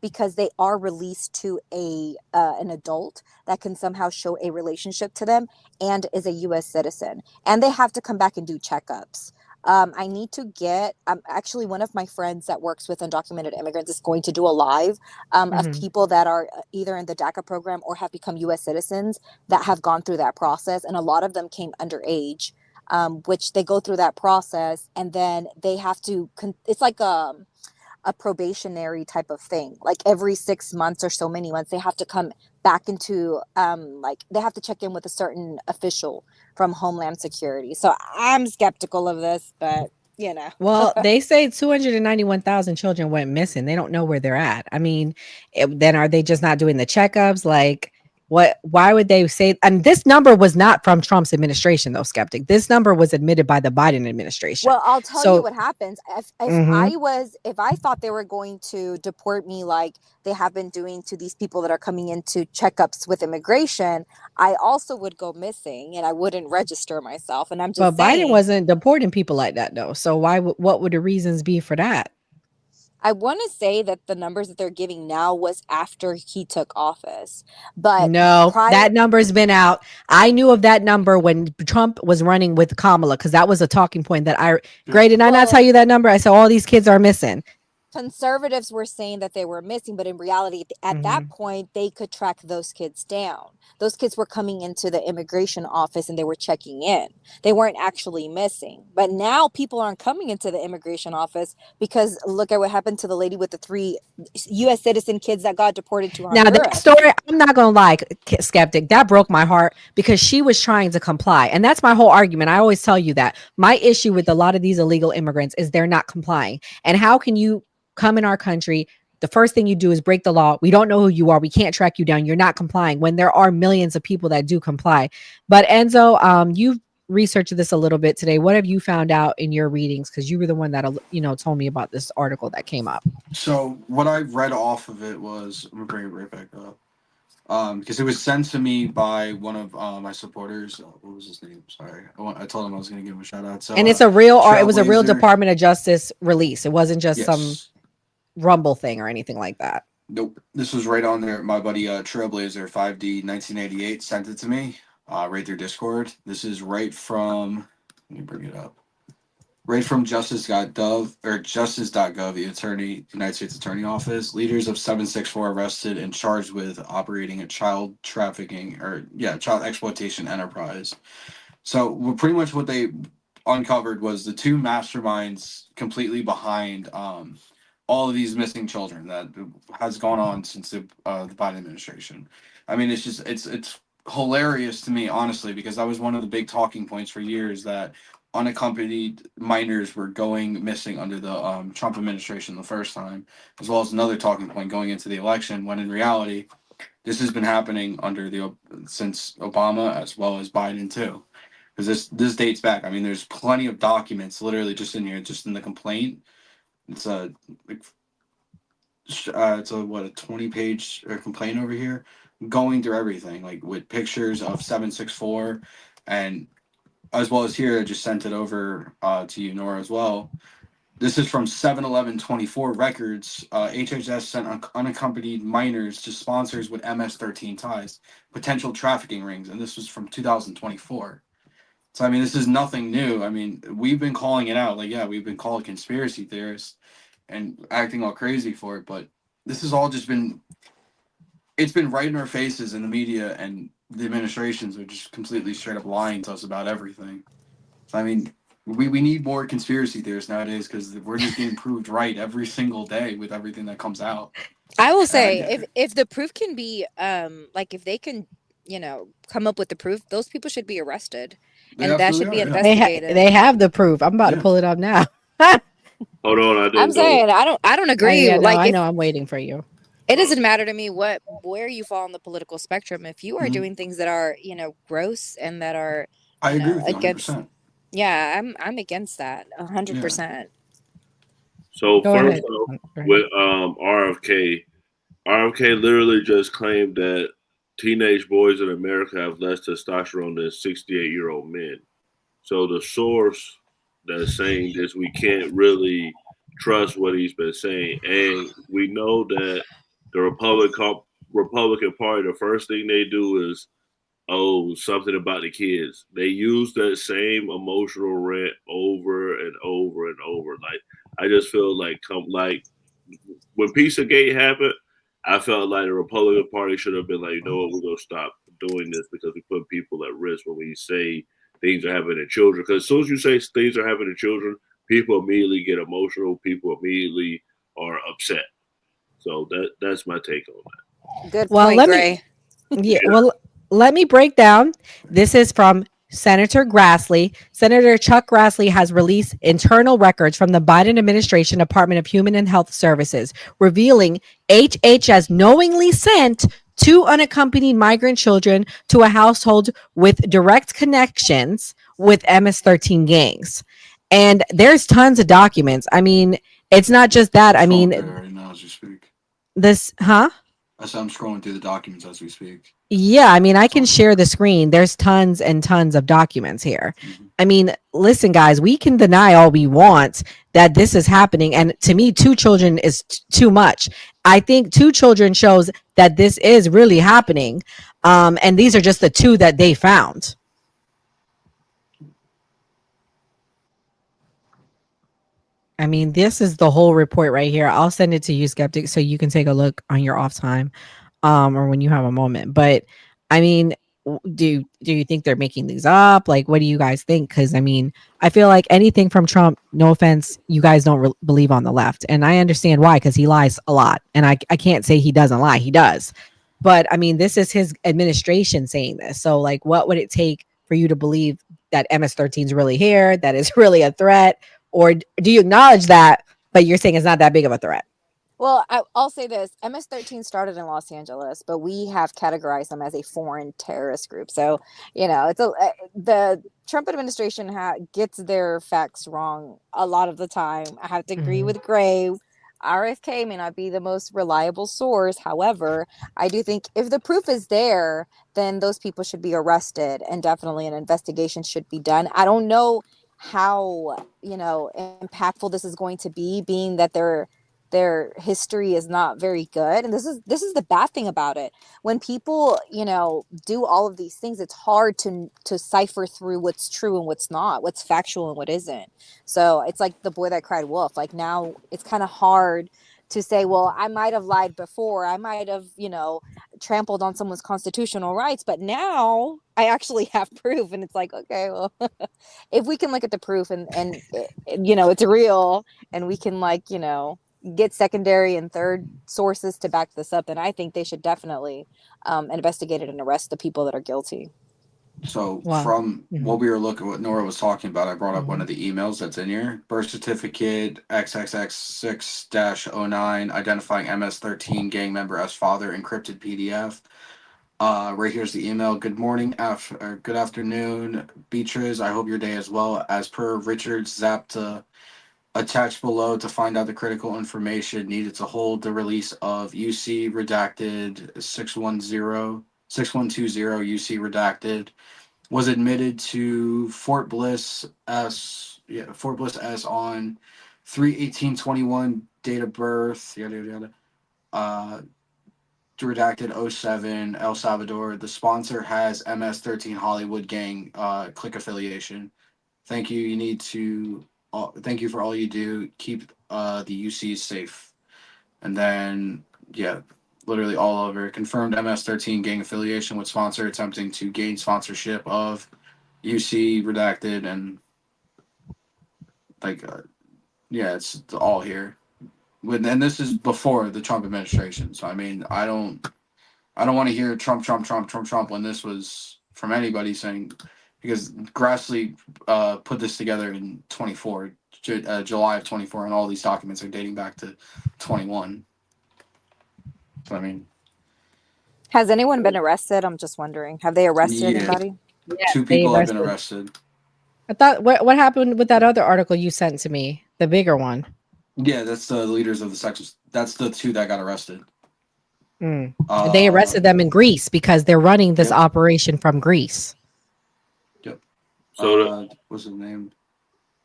because they are released to an adult that can somehow show a relationship to them and is a US citizen. And they have to come back and do checkups. I need to get, actually one of my friends that works with undocumented immigrants is going to do a live of people that are either in the DACA program or have become US citizens that have gone through that process. And a lot of them came underage, which they go through that process and then they have to, it's like a probationary type of thing. Like every 6 months or so many months, they have to come back into, like they have to check in with a certain official from Homeland Security. So I'm skeptical of this, but you know. Well, they say 291,000 children went missing. They don't know where they're at. I mean, then are they just not doing the checkups? Like, what? Why would they say? And this number was not from Trump's administration, though, Skeptic. This number was admitted by the Biden administration. Well, I'll tell you what happens. If I thought they were going to deport me like they have been doing to these people that are coming into checkups with immigration, I also would go missing and I wouldn't register myself. And I'm just saying, Biden wasn't deporting people like that, though. So what would the reasons be for that? I want to say that the numbers that they're giving now was after he took office, but no, that number's been out. I knew of that number when Trump was running with Kamala, because that was a talking point that did I not tell you that number? I said all these kids are missing. Conservatives were saying that they were missing, but in reality, at that point, they could track those kids down. Those kids were coming into the immigration office and they were checking in. They weren't actually missing. But now people aren't coming into the immigration office because look at what happened to the lady with the 3 U.S. citizen kids that got deported to Honduras. Now, that story, I'm not going to lie, Skeptic, that broke my heart because she was trying to comply. And that's my whole argument. I always tell you that. My issue with a lot of these illegal immigrants is they're not complying. And how can you come in our country, the first thing you do is break the law. We don't know who you are. We can't track you down. You're not complying when there are millions of people that do comply. But Enzo, you've researched this a little bit today. What have you found out in your readings? Because you were the one that, told me about this article that came up. So what I read off of it was, I'm gonna bring it right back up. Because it was sent to me by one of my supporters. What was his name? Sorry, I told him I was going to give him a shout out. So, and it's a real, it was a real Department of Justice release. It wasn't just some Rumble thing or anything like that. Nope, this was right on there. My buddy Trailblazer 5D 1988 sent it to me right through Discord. This is right from. Let me bring it up. Right from justice.gov or justice.gov, the United States Attorney Office, leaders of 764 arrested and charged with operating a child trafficking child exploitation enterprise. So pretty much what they uncovered was the two masterminds completely behind all of these missing children that has gone on since the Biden administration. I mean, it's hilarious to me, honestly, because that was one of the big talking points for years, that unaccompanied minors were going missing under the Trump administration the first time, as well as another talking point going into the election, when in reality, this has been happening since Obama as well as Biden too. Because this dates back. I mean, there's plenty of documents literally just in here, just in the complaint. It's a it's a 20-page complaint over here, going through everything, like with pictures of 764, and as well as here, I just sent it over to you, Nora, as well. This is from 7/11/24 records. HHS sent unaccompanied minors to sponsors with MS-13 ties, potential trafficking rings, and this was from 2024. So I mean, this is nothing new. I mean, we've been calling it out. Like, yeah, we've been called conspiracy theorists and acting all crazy for it, but this has all just been, it's been right in our faces in the media, and the administrations are just completely straight up lying to us about everything. So I mean, we need more conspiracy theorists nowadays, because we're just getting proved right every single day with everything that comes out. I will say, if the proof can be, like, if they can, come up with the proof, those people should be arrested, and that should be investigated. They have the proof. I'm about to pull it up now. Hold on, I didn't I'm saying I don't agree. Yeah, no, like, I know, I'm waiting for you. It doesn't matter to me where you fall on the political spectrum. If you are doing things that are, gross and that are, I agree with you against, 100%. Yeah, I'm against that 100%. So Go first ahead. off, with RFK literally just claimed that teenage boys in America have less testosterone than 68-year-old men. So the source that's saying this, we can't really trust what he's been saying, and we know that the Republican Party, the first thing they do is, oh, something about the kids. They use that same emotional rant over and over and over. Like, I just feel like when Pizzagate happened, I felt like the Republican Party should have been like, you know what, we're gonna stop doing this because we put people at risk when we say things are happening to children. Because as soon as you say things are happening to children, people immediately get emotional. People immediately are upset. So that's my take on that. Good point, Gray. Well, let me break down. This is from Senator Grassley. Senator Chuck Grassley has released internal records from the Biden administration Department of Human and Health Services, revealing HHS knowingly sent 2 unaccompanied migrant children to a household with direct connections with MS-13 gangs. And there's tons of documents. I mean, it's not just that. I mean, right now as we speak. I said I'm scrolling through the documents as we speak. Yeah, I mean, I can share the screen. There's tons and tons of documents here. I mean, listen, guys, we can deny all we want that this is happening. And to me, 2 children is too much. I think 2 children shows that this is really happening. And these are just the 2 that they found. I mean, this is the whole report right here. I'll send it to you, Skeptic, so you can take a look on your off time, or when you have a moment. But I mean, do you think they're making these up? Like, what do you guys think? Because I mean, I feel like anything from Trump, no offense, you guys don't believe on the left, and I understand why, because he lies a lot, and I can't say he doesn't lie. He does, but I mean, this is his administration saying this. So, like, what would it take for you to believe that MS-13 is really here? That is really a threat? Or do you acknowledge that, but you're saying it's not that big of a threat? Well, I'll say this. MS-13 started in Los Angeles, but we have categorized them as a foreign terrorist group. So, it's the Trump administration gets their facts wrong a lot of the time. I have to agree with Gray. RFK may not be the most reliable source. However, I do think if the proof is there, then those people should be arrested, and definitely an investigation should be done. I don't know how impactful this is going to be, being that they're their history is not very good. And this is the bad thing about it. When people, do all of these things, it's hard to cipher through what's true and what's not, what's factual and what isn't. So it's like the boy that cried wolf. Like now it's kind of hard to say, well, I might have lied before, I might have, trampled on someone's constitutional rights, but now I actually have proof. And it's like, okay, well, if we can look at the proof and it's real, and we can get secondary and third sources to back this up, then I think they should definitely investigate it and arrest the people that are guilty. So Wow. from Mhm. what we were looking, what Nora was talking about, I brought up one of the emails that's in here. Birth certificate XXX6-09, identifying MS-13 gang member as father, encrypted PDF. Right here's the email. Good morning, good afternoon, Beatrice. I hope your day is well. As per Richard Zapta, attached below to find out the critical information needed to hold the release of UC redacted 620 UC redacted was admitted to Fort Bliss S on 3/18/21, date of birth, yada yada yada. Redacted 07, El Salvador. The sponsor has MS-13 Hollywood gang click affiliation. Thank you. You need to thank you for all you do. Keep the UCs safe. And then literally all over confirmed MS-13 gang affiliation with sponsor attempting to gain sponsorship of UC redacted, and it's all here. And this is before the Trump administration. So I mean, I don't want to hear Trump when this was from anybody saying, because Grassley put this together in July of 24, and all these documents are dating back to 21. So I mean, Has anyone been arrested? I'm just wondering. Have they arrested anybody? Yeah, 2 they people have been arrested. arrested. I thought what happened with that other article you sent to me, the bigger one? Yeah, that's the leaders of the sections. That's the 2 that got arrested. They arrested them in Greece because they're running this operation from Greece. Yep. So what's his name?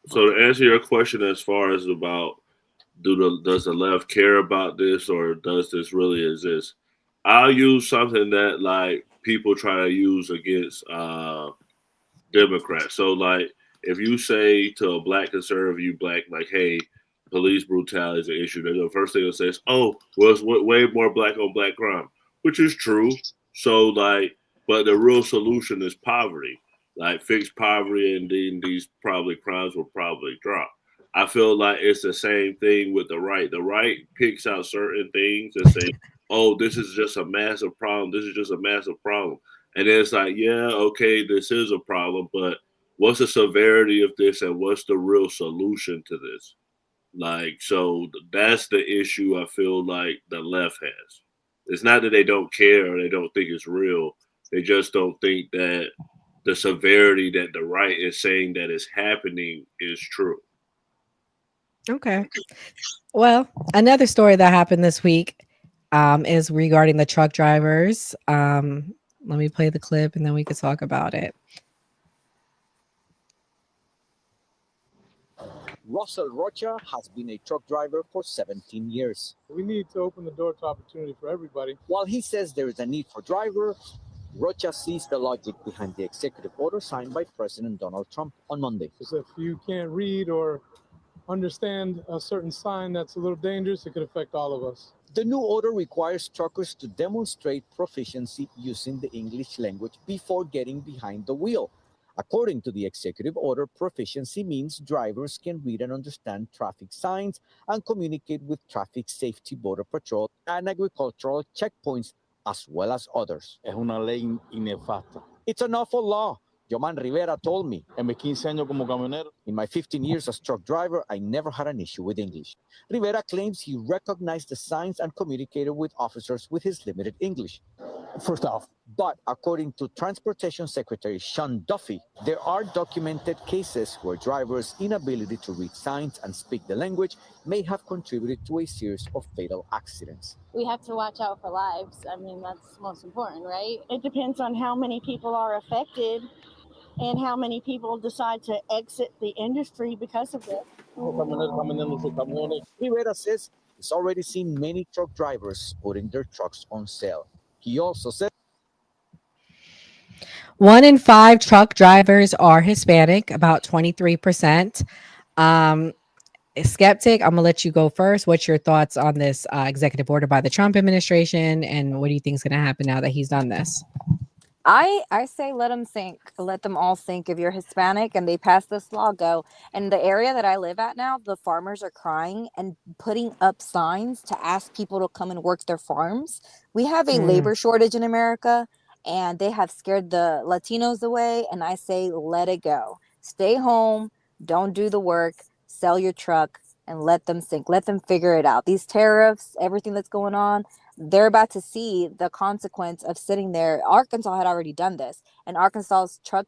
So to answer your question, as far as about does the left care about this, or does this really exist? I'll use something that like people try to use against Democrats. So like if you say to a black conservative, like, hey, police brutality is an issue, then the first thing they'll say is, oh, well, it's way more black on black crime, which is true. So like, but the real solution is poverty. Like fix poverty, and then these probably crimes will probably drop. I feel like it's the same thing with the right. The right picks out certain things and say, oh, this is just a massive problem. This is just a massive problem. And then it's like, yeah, okay, this is a problem, but what's the severity of this and what's the real solution to this? Like, so that's the issue I feel like the left has. It's not that they don't care or they don't think it's real. They just don't think that the severity that the right is saying that is happening is true. Okay. Well, another story that happened this week is regarding the truck drivers. Let me play the clip and then we can talk about it. Russell Rocha has been a truck driver for 17 years. We need to open the door to opportunity for everybody. While he says there is a need for drivers, Rocha sees the logic behind the executive order signed by President Donald Trump on Monday. Because if you can't read or understand a certain sign that's a little dangerous, it could affect all of us. The new order requires truckers to demonstrate proficiency using the English language before getting behind the wheel. According to the executive order, proficiency means drivers can read and understand traffic signs and communicate with traffic safety, border patrol, and agricultural checkpoints, as well as others. Es una ley inefasta. It's an awful law. Yoman Rivera told me. En mis 15 años como camionero. In my 15 years as truck driver, I never had an issue with English. Rivera claims he recognized the signs and communicated with officers with his limited English. First off. But according to Transportation Secretary Sean Duffy, there are documented cases where drivers' inability to read signs and speak the language may have contributed to a series of fatal accidents. We have to watch out for lives. I mean, that's most important, right? It depends on how many people are affected and how many people decide to exit the industry because of it. Rivera says he's already seen many truck drivers putting their trucks on sale. He also said 1 in 5 truck drivers are Hispanic, about 23%. Um, Skeptic, I'm gonna let you go first. What's your thoughts on this executive order by the Trump administration, and what do you think is going to happen now that he's done this? I say let them think. Let them all think. If you're Hispanic and they pass this law, go. And the area that I live at now, the farmers are crying and putting up signs to ask people to come and work their farms. We have a labor shortage in America, and they have scared the Latinos away. And I say let it go. Stay home. Don't do the work. Sell your truck and let them sink. Let them figure it out. These tariffs, everything that's going on, they're about to see the consequence of sitting there. Arkansas had already done this, and Arkansas's truck,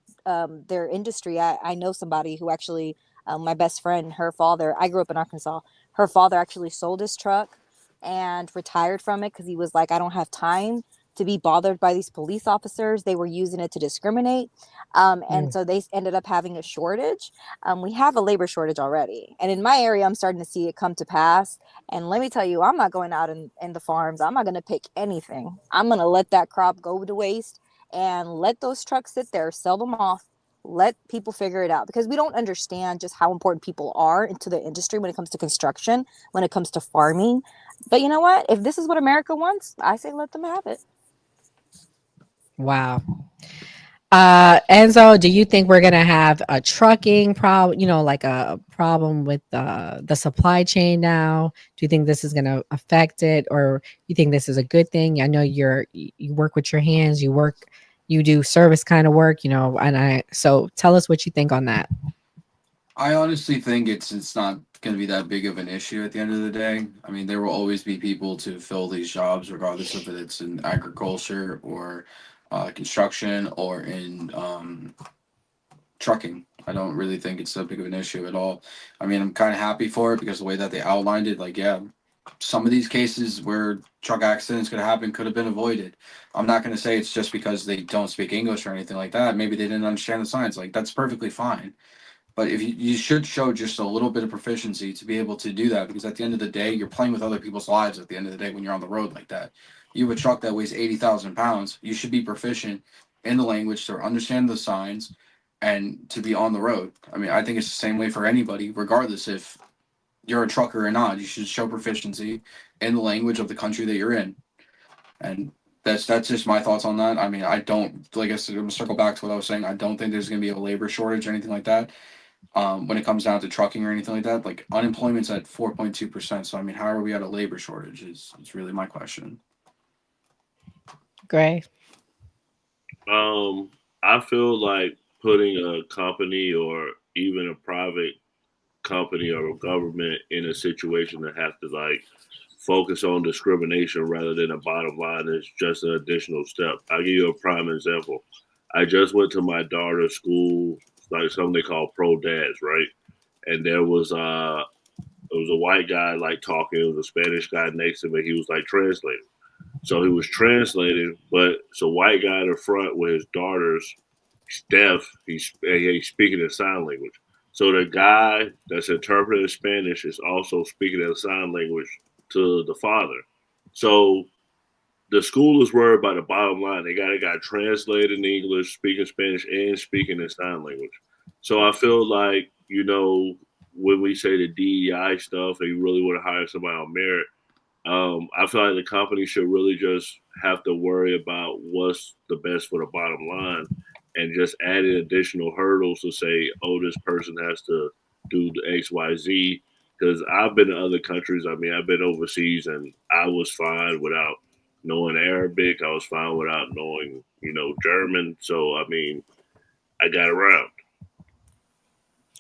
their industry. I know somebody who actually, my best friend, her father. I grew up in Arkansas. Her father actually sold his truck and retired from it because he was like, I don't have time to be bothered by these police officers. They were using it to discriminate. And so they ended up having a shortage. We have a labor shortage already. And in my area, I'm starting to see it come to pass. And let me tell you, I'm not going out in the farms. I'm not going to pick anything. I'm going to let that crop go to waste and let those trucks sit there, sell them off, let people figure it out, because we don't understand just how important people are into the industry when it comes to construction, when it comes to farming. But you know what? If this is what America wants, I say let them have it. Wow. Enzo, do you think we're gonna have a trucking problem? Like a problem with the supply chain now? Do you think this is gonna affect it, or you think this is a good thing? I know you work with your hands, you do service kind of work, so tell us what you think on that. I honestly think it's not going to be that big of an issue at the end of the day. I mean, there will always be people to fill these jobs, regardless of if it's in agriculture or construction or in trucking. I don't really think it's that big of an issue at all. I mean, I'm kind of happy for it because the way that they outlined it, like, yeah, some of these cases where truck accidents could happen could have been avoided. I'm not going to say it's just because they don't speak English or anything like that. Maybe they didn't understand the signs. Like, that's perfectly fine. But if you should show just a little bit of proficiency to be able to do that, because at the end of the day, you're playing with other people's lives at the end of the day when you're on the road like that. You have a truck that weighs 80,000 pounds. You should be proficient in the language to understand the signs and to be on the road. I mean, I think it's the same way for anybody, regardless if you're a trucker or not. You should show proficiency in the language of the country that you're in. And that's just my thoughts on that. I mean, I don't, like I said, I'm gonna circle back to what I was saying. I don't think there's going to be a labor shortage or anything like that. When it comes down to trucking or anything like that, like unemployment's at 4.2%. So I mean, how are we at a labor shortage? Is really my question. Gray. I feel like putting a company or even a private company or a government in a situation that has to like focus on discrimination rather than a bottom line is just an additional step. I'll give you a prime example. I just went to my daughter's school, like something they call pro dads, right? And there was it was a white guy like talking, it was a Spanish guy next to me, he was like translating. So he was translating, but it's a white guy in the front with his daughter's deaf. He's speaking in sign language. So the guy that's interpreting Spanish is also speaking in sign language to the father. So the school is worried about the bottom line. They got a guy translating English, speaking Spanish, and speaking in sign language. So I feel like, when we say the DEI stuff and you really want to hire somebody on merit, I feel like the company should really just have to worry about what's the best for the bottom line and just adding additional hurdles to say, oh, this person has to do the X, Y, Z. Because I've been to other countries. I mean, I've been overseas and I was fine without knowing Arabic. I was fine without knowing, German. So, I mean, I got around.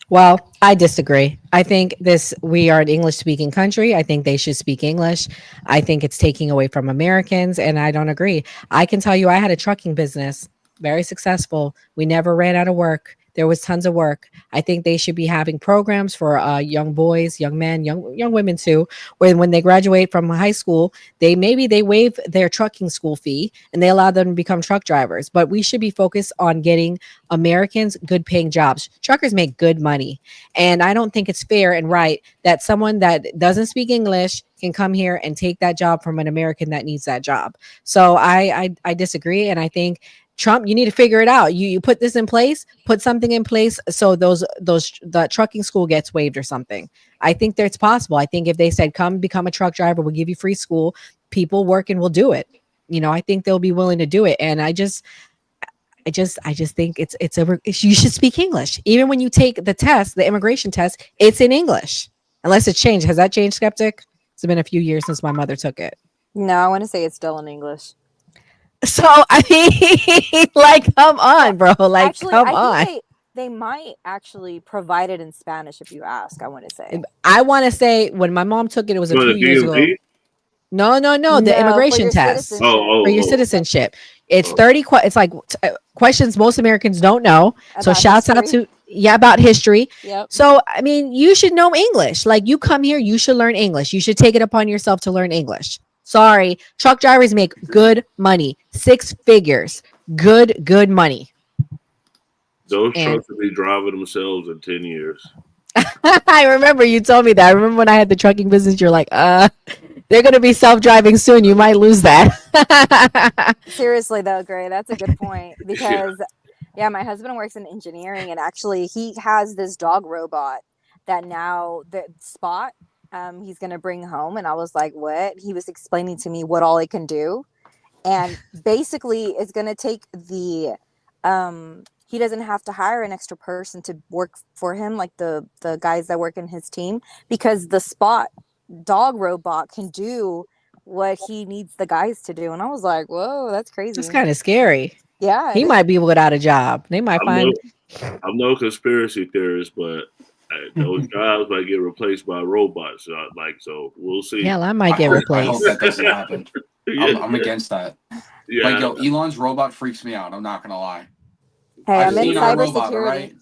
Well, I disagree. I think we are an English speaking country. I think they should speak English. I think it's taking away from Americans, and I don't agree. I can tell you I had a trucking business, very successful. We never ran out of work. there was tons of work. I think they should be having programs for young boys, young men, young women too, where when they graduate from high school, they waive their trucking school fee and they allow them to become truck drivers. But we should be focused on getting Americans good paying jobs. Truckers make good money, and I don't think it's fair and right that someone that doesn't speak English can come here and take that job from an American that needs that job. So I disagree, and I think Trump, you need to figure it out. You put this in place, put something in place so the trucking school gets waived or something. I think that's possible. I think if they said come become a truck driver, we'll give you free school, people working will do it. I think they'll be willing to do it, and I just think you should speak English. Even when you take the test, the immigration test, it's in English. Unless it's changed. Has that changed, Skeptic? It's been a few years since my mother took it. No, I want to say it's still in English. So I mean, like, come on, bro. Like, actually, come I on. think they might actually provide it in Spanish if you ask. I want to say. I want to say when my mom took it, it was a For the few years ago. DMV? No, the No, for immigration your test citizenship. for your citizenship. It's 30. It's like questions most Americans don't know. So About shouts out history. to about history. Yep. So I mean, you should know English. Like you come here, you should learn English. You should take it upon yourself to learn English. Sorry, truck drivers make good money, 6 figures, good money. Those trucks will be driving themselves in 10 years. I remember you told me that. I remember when I had the trucking business, you're like, they're going to be self-driving soon. You might lose that. Seriously though, Gray, that's a good point because my husband works in engineering and actually he has this dog robot that now the Spot he's going to bring home, and I was like, what? He was explaining to me what all it can do, and basically it's going to take the he doesn't have to hire an extra person to work for him, like the guys that work in his team, because the Spot dog robot can do what he needs the guys to do. And I was like, whoa, that's crazy. That's kind of scary. Yeah. He might be without a job. They might I'm no conspiracy theorist, but those jobs might get replaced by robots. So we'll see. Yeah, I might get replaced. I hope that doesn't happen. I'm against that. Yeah. Like, yo, Elon's robot freaks me out. I'm not gonna lie. Hey, I'm in robot, cybersecurity. right?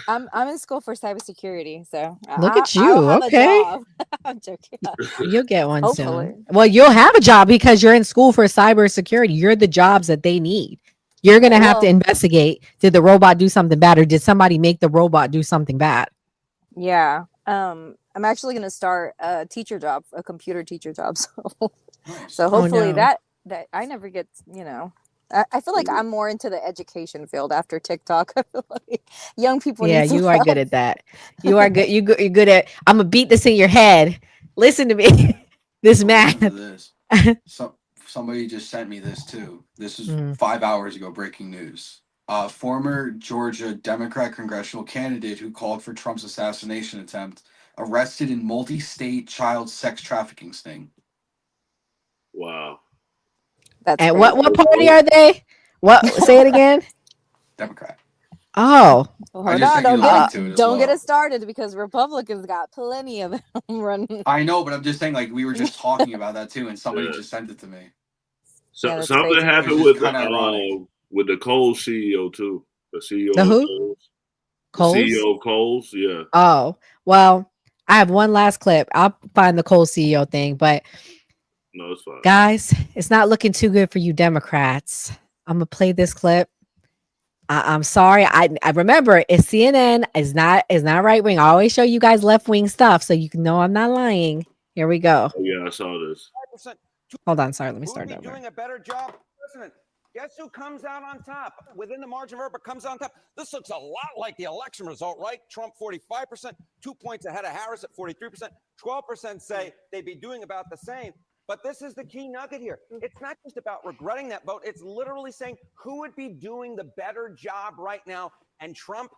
I'm in school for cybersecurity, so Look at you. I'll have Okay. a job. I'm joking. You'll get one Hopefully. soon. Well, you'll have a job because you're in school for cybersecurity. You're the jobs that they need. You're going to have to investigate. Did the robot do something bad, or did somebody make the robot do something bad? Yeah. I'm actually going to start a teacher job, a computer teacher job. So hopefully that I never get, I feel like I'm more into the education field after TikTok. Like young people. Yeah, need some you are help. good at that. You are good. You're good at. I'm gonna beat this in your head. Listen to me. This math. Somebody just sent me this too. This is 5 hours ago. Breaking news. Former Georgia Democrat congressional candidate who called for Trump's assassination attempt arrested in multi-state child sex trafficking sting. Wow. And what party are they? What? Say it again. Democrat. Oh. Well, hold on, don't get it started because Republicans got plenty of them running. I know, but I'm just saying, like, we were just talking about that too, and somebody just sent it to me. So something happened with the Kohl's CEO too. The CEO The who? of Kohl's? The CEO of Kohl's, yeah. Oh, well, I have one last clip. I'll find the Kohl's CEO thing, but no, it's fine. Guys, it's not looking too good for you Democrats. I'm gonna play this clip. I'm sorry. I remember it's CNN. Is not right wing. I always show you guys left wing stuff, so you can know I'm not lying. Here we go. Oh, yeah, I saw this. Hold on, sorry. Let me start over. Doing a better job, President. Guess who comes out on top? Within the margin of error, but comes out on top. This looks a lot like the election result, right? Trump 45%, 2 points ahead of Harris at 43%. 12% say they'd be doing about the same. But this is the key nugget here. It's not just about regretting that vote. It's literally saying who would be doing the better job right now. And Trump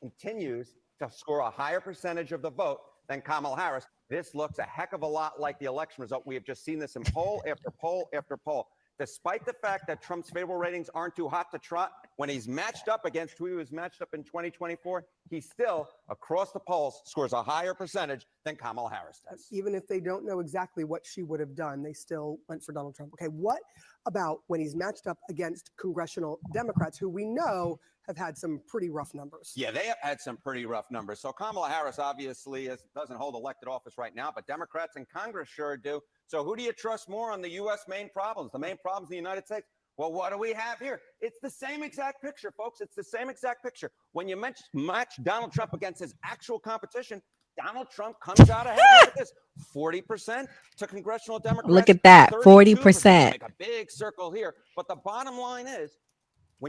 continues to score a higher percentage of the vote than Kamala Harris. This looks a heck of a lot like the election result. We have just seen this in poll after poll after poll. Despite the fact that Trump's favorable ratings aren't too hot to trot, when he's matched up against who he was matched up in 2024, he still, across the polls, scores a higher percentage than Kamala Harris does. Even if they don't know exactly what she would have done, they still went for Donald Trump. Okay, what about when he's matched up against congressional Democrats who we know have had some pretty rough numbers. Yeah, they have had some pretty rough numbers. So Kamala Harris obviously doesn't hold elected office right now, but Democrats in Congress sure do. So who do you trust more on the U.S. main problems, the main problems in the United States? Well, what do we have here? It's the same exact picture, folks. It's the same exact picture. When you match Donald Trump against his actual competition, Donald Trump comes out ahead. Look at this, 40% to congressional Democrats. Look at that, 40%. Make a big circle here. But the bottom line is,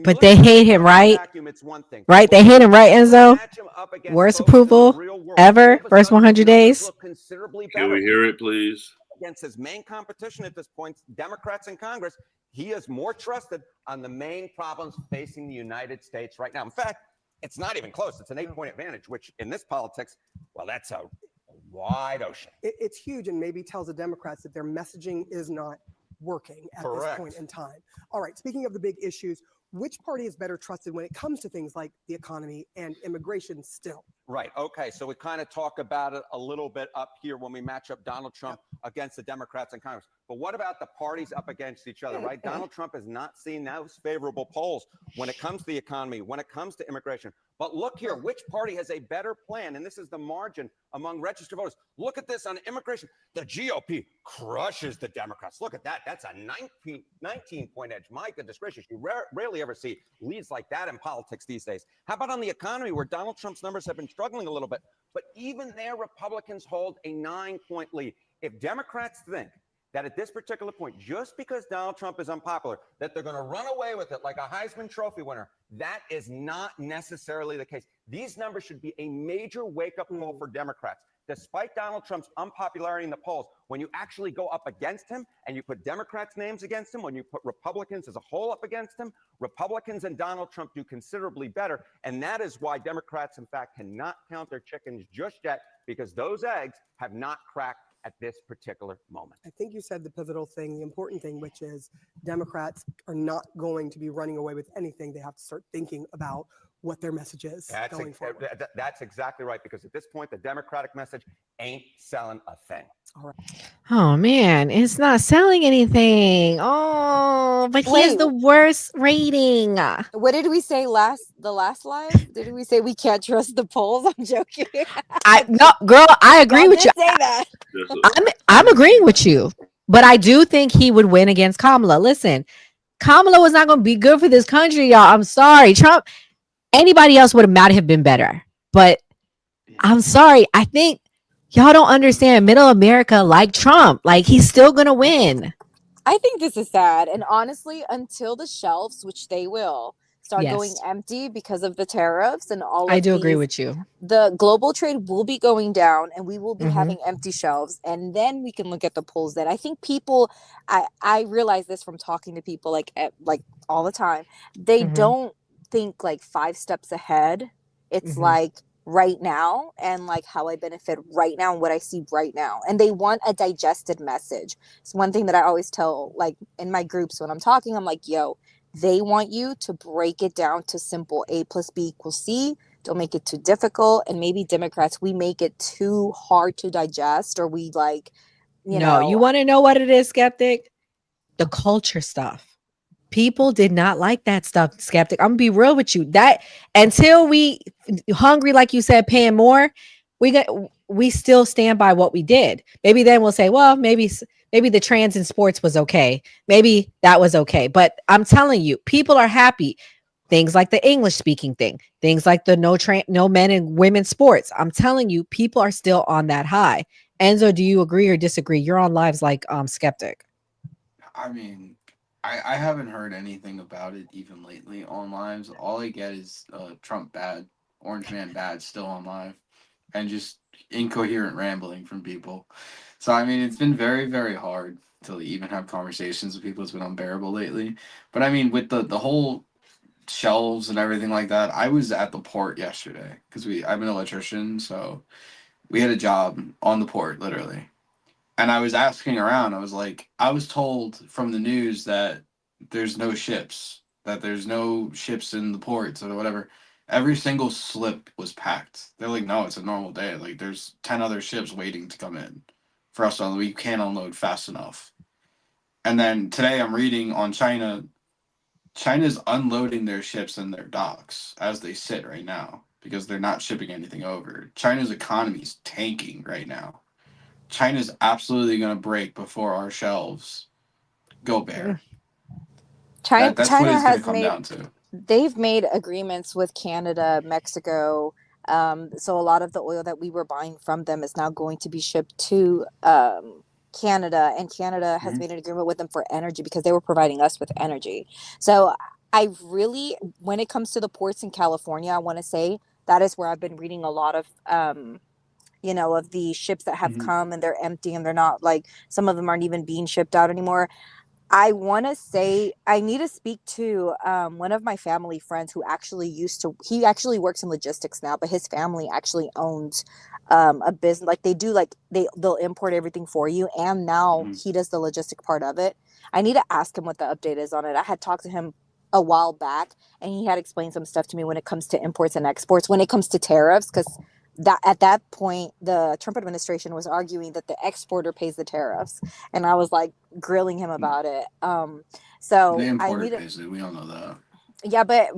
but they hate him, right? Right? They hate him, right, Enzo? Worst approval ever, first 100 days. Can we hear it, please? Against his main competition at this point, Democrats in Congress, he is more trusted on the main problems facing the United States right now. In fact, it's not even close. It's an 8-point advantage, which in this politics, well, that's a wide ocean. It's huge, and maybe tells the Democrats that their messaging is not working at this point in time. All right, speaking of the big issues, which party is better trusted when it comes to things like the economy and immigration still? Right. Okay. So we kind of talk about it a little bit up here when we match up Donald Trump against the Democrats in Congress. But what about the parties up against each other, right? Donald Trump has not seen those favorable polls when it comes to the economy, when it comes to immigration. But look here, which party has a better plan? And this is the margin among registered voters. Look at this on immigration. The GOP crushes the Democrats. Look at that. That's a 19-point edge. My goodness gracious. You rarely ever see leads like that in politics these days. How about on the economy, where Donald Trump's numbers have been struggling a little bit? But even there, Republicans hold a 9-point lead. If Democrats think that at this particular point, just because Donald Trump is unpopular, that they're going to run away with it like a Heisman Trophy winner, that is not necessarily the case. These numbers should be a major wake-up call for Democrats. Despite Donald Trump's unpopularity in the polls, when you actually go up against him and you put Democrats' names against him, when you put Republicans as a whole up against him, Republicans and Donald Trump do considerably better. And that is why Democrats, in fact, cannot count their chickens just yet, because those eggs have not cracked at this particular moment. I think you said the pivotal thing, the important thing, which is Democrats are not going to be running away with anything. They have to start thinking about what their message is going forward. That's exactly right, because at this point, the Democratic message ain't selling a thing. All right. Oh man, it's not selling anything. Oh, but he has the worst rating. What did we say the last live? Did we say we can't trust the polls? I'm joking. No, girl, I agree with you. Say that. I'm agreeing with you, but I do think he would win against Kamala. Listen, Kamala was not going to be good for this country, y'all. I'm sorry, Trump. Anybody else would have been better, but I'm sorry. I think y'all don't understand. Middle America like Trump. Like, he's still going to win. I think this is sad. And honestly, until the shelves, which they will, start going empty because of the tariffs and all of I do agree with you. The global trade will be going down and we will be having empty shelves. And then we can look at the polls that I think people, I realize this from talking to people like all the time. They don't think like 5 steps ahead. It's like right now and like how I benefit right now and what I see right now. And they want a digested message. It's one thing that I always tell like in my groups when I'm talking, I'm like, yo, they want you to break it down to simple A plus B equals C. Don't make it too difficult. And maybe Democrats, we make it too hard to digest, or we like, you know. You want to know what it is, Skeptic? The culture stuff. People did not like that stuff, Skeptic. I'm gonna be real with you. That until we hungry, like you said, paying more, we still stand by what we did. Maybe then we'll say, well, maybe the trans in sports was okay. Maybe that was okay. But I'm telling you, people are happy. Things like the English speaking thing, things like the no men and women sports. I'm telling you, people are still on that high. Enzo, do you agree or disagree? You're on lives like Skeptic. I mean, I haven't heard anything about it even lately on lives. All I get is Trump bad, Orange Man bad still on live, and just incoherent rambling from people. So, I mean, it's been very, very hard to even have conversations with people. It's been unbearable lately. But, I mean, with the whole shelves and everything like that, I was at the port yesterday because I'm an electrician, so we had a job on the port, literally. And I was asking around. I was like, I was told from the news that there's no ships, in the ports or whatever. Every single slip was packed. They're like, no, it's a normal day. Like, there's 10 other ships waiting to come in for us to unload. We can't unload fast enough. And then today I'm reading on China, China's unloading their ships in their docks as they sit right now because they're not shipping anything over. China's economy is tanking right now. China's absolutely going to break before our shelves go bare. That's what China it's going to has come made down to. they've made agreements with Canada, Mexico. So a lot of the oil that we were buying from them is now going to be shipped to Canada, and Canada has made an agreement with them for energy because they were providing us with energy. So I really, when it comes to the ports in California, I want to say that is where I've been reading a lot of of the ships that have come and they're empty and they're not, like, some of them aren't even being shipped out anymore. I want to say I need to speak to one of my family friends who actually he actually works in logistics now, but his family actually owns a business. Like, they'll import everything for you, and now he does the logistic part of it. I need to ask him what the update is on it. I had talked to him a while back, and he had explained some stuff to me when it comes to imports and exports, when it comes to tariffs, because that at that point the Trump administration was arguing that the exporter pays the tariffs, and I was like grilling him about it. So The I importer need to, pays it. We all know that. yeah, but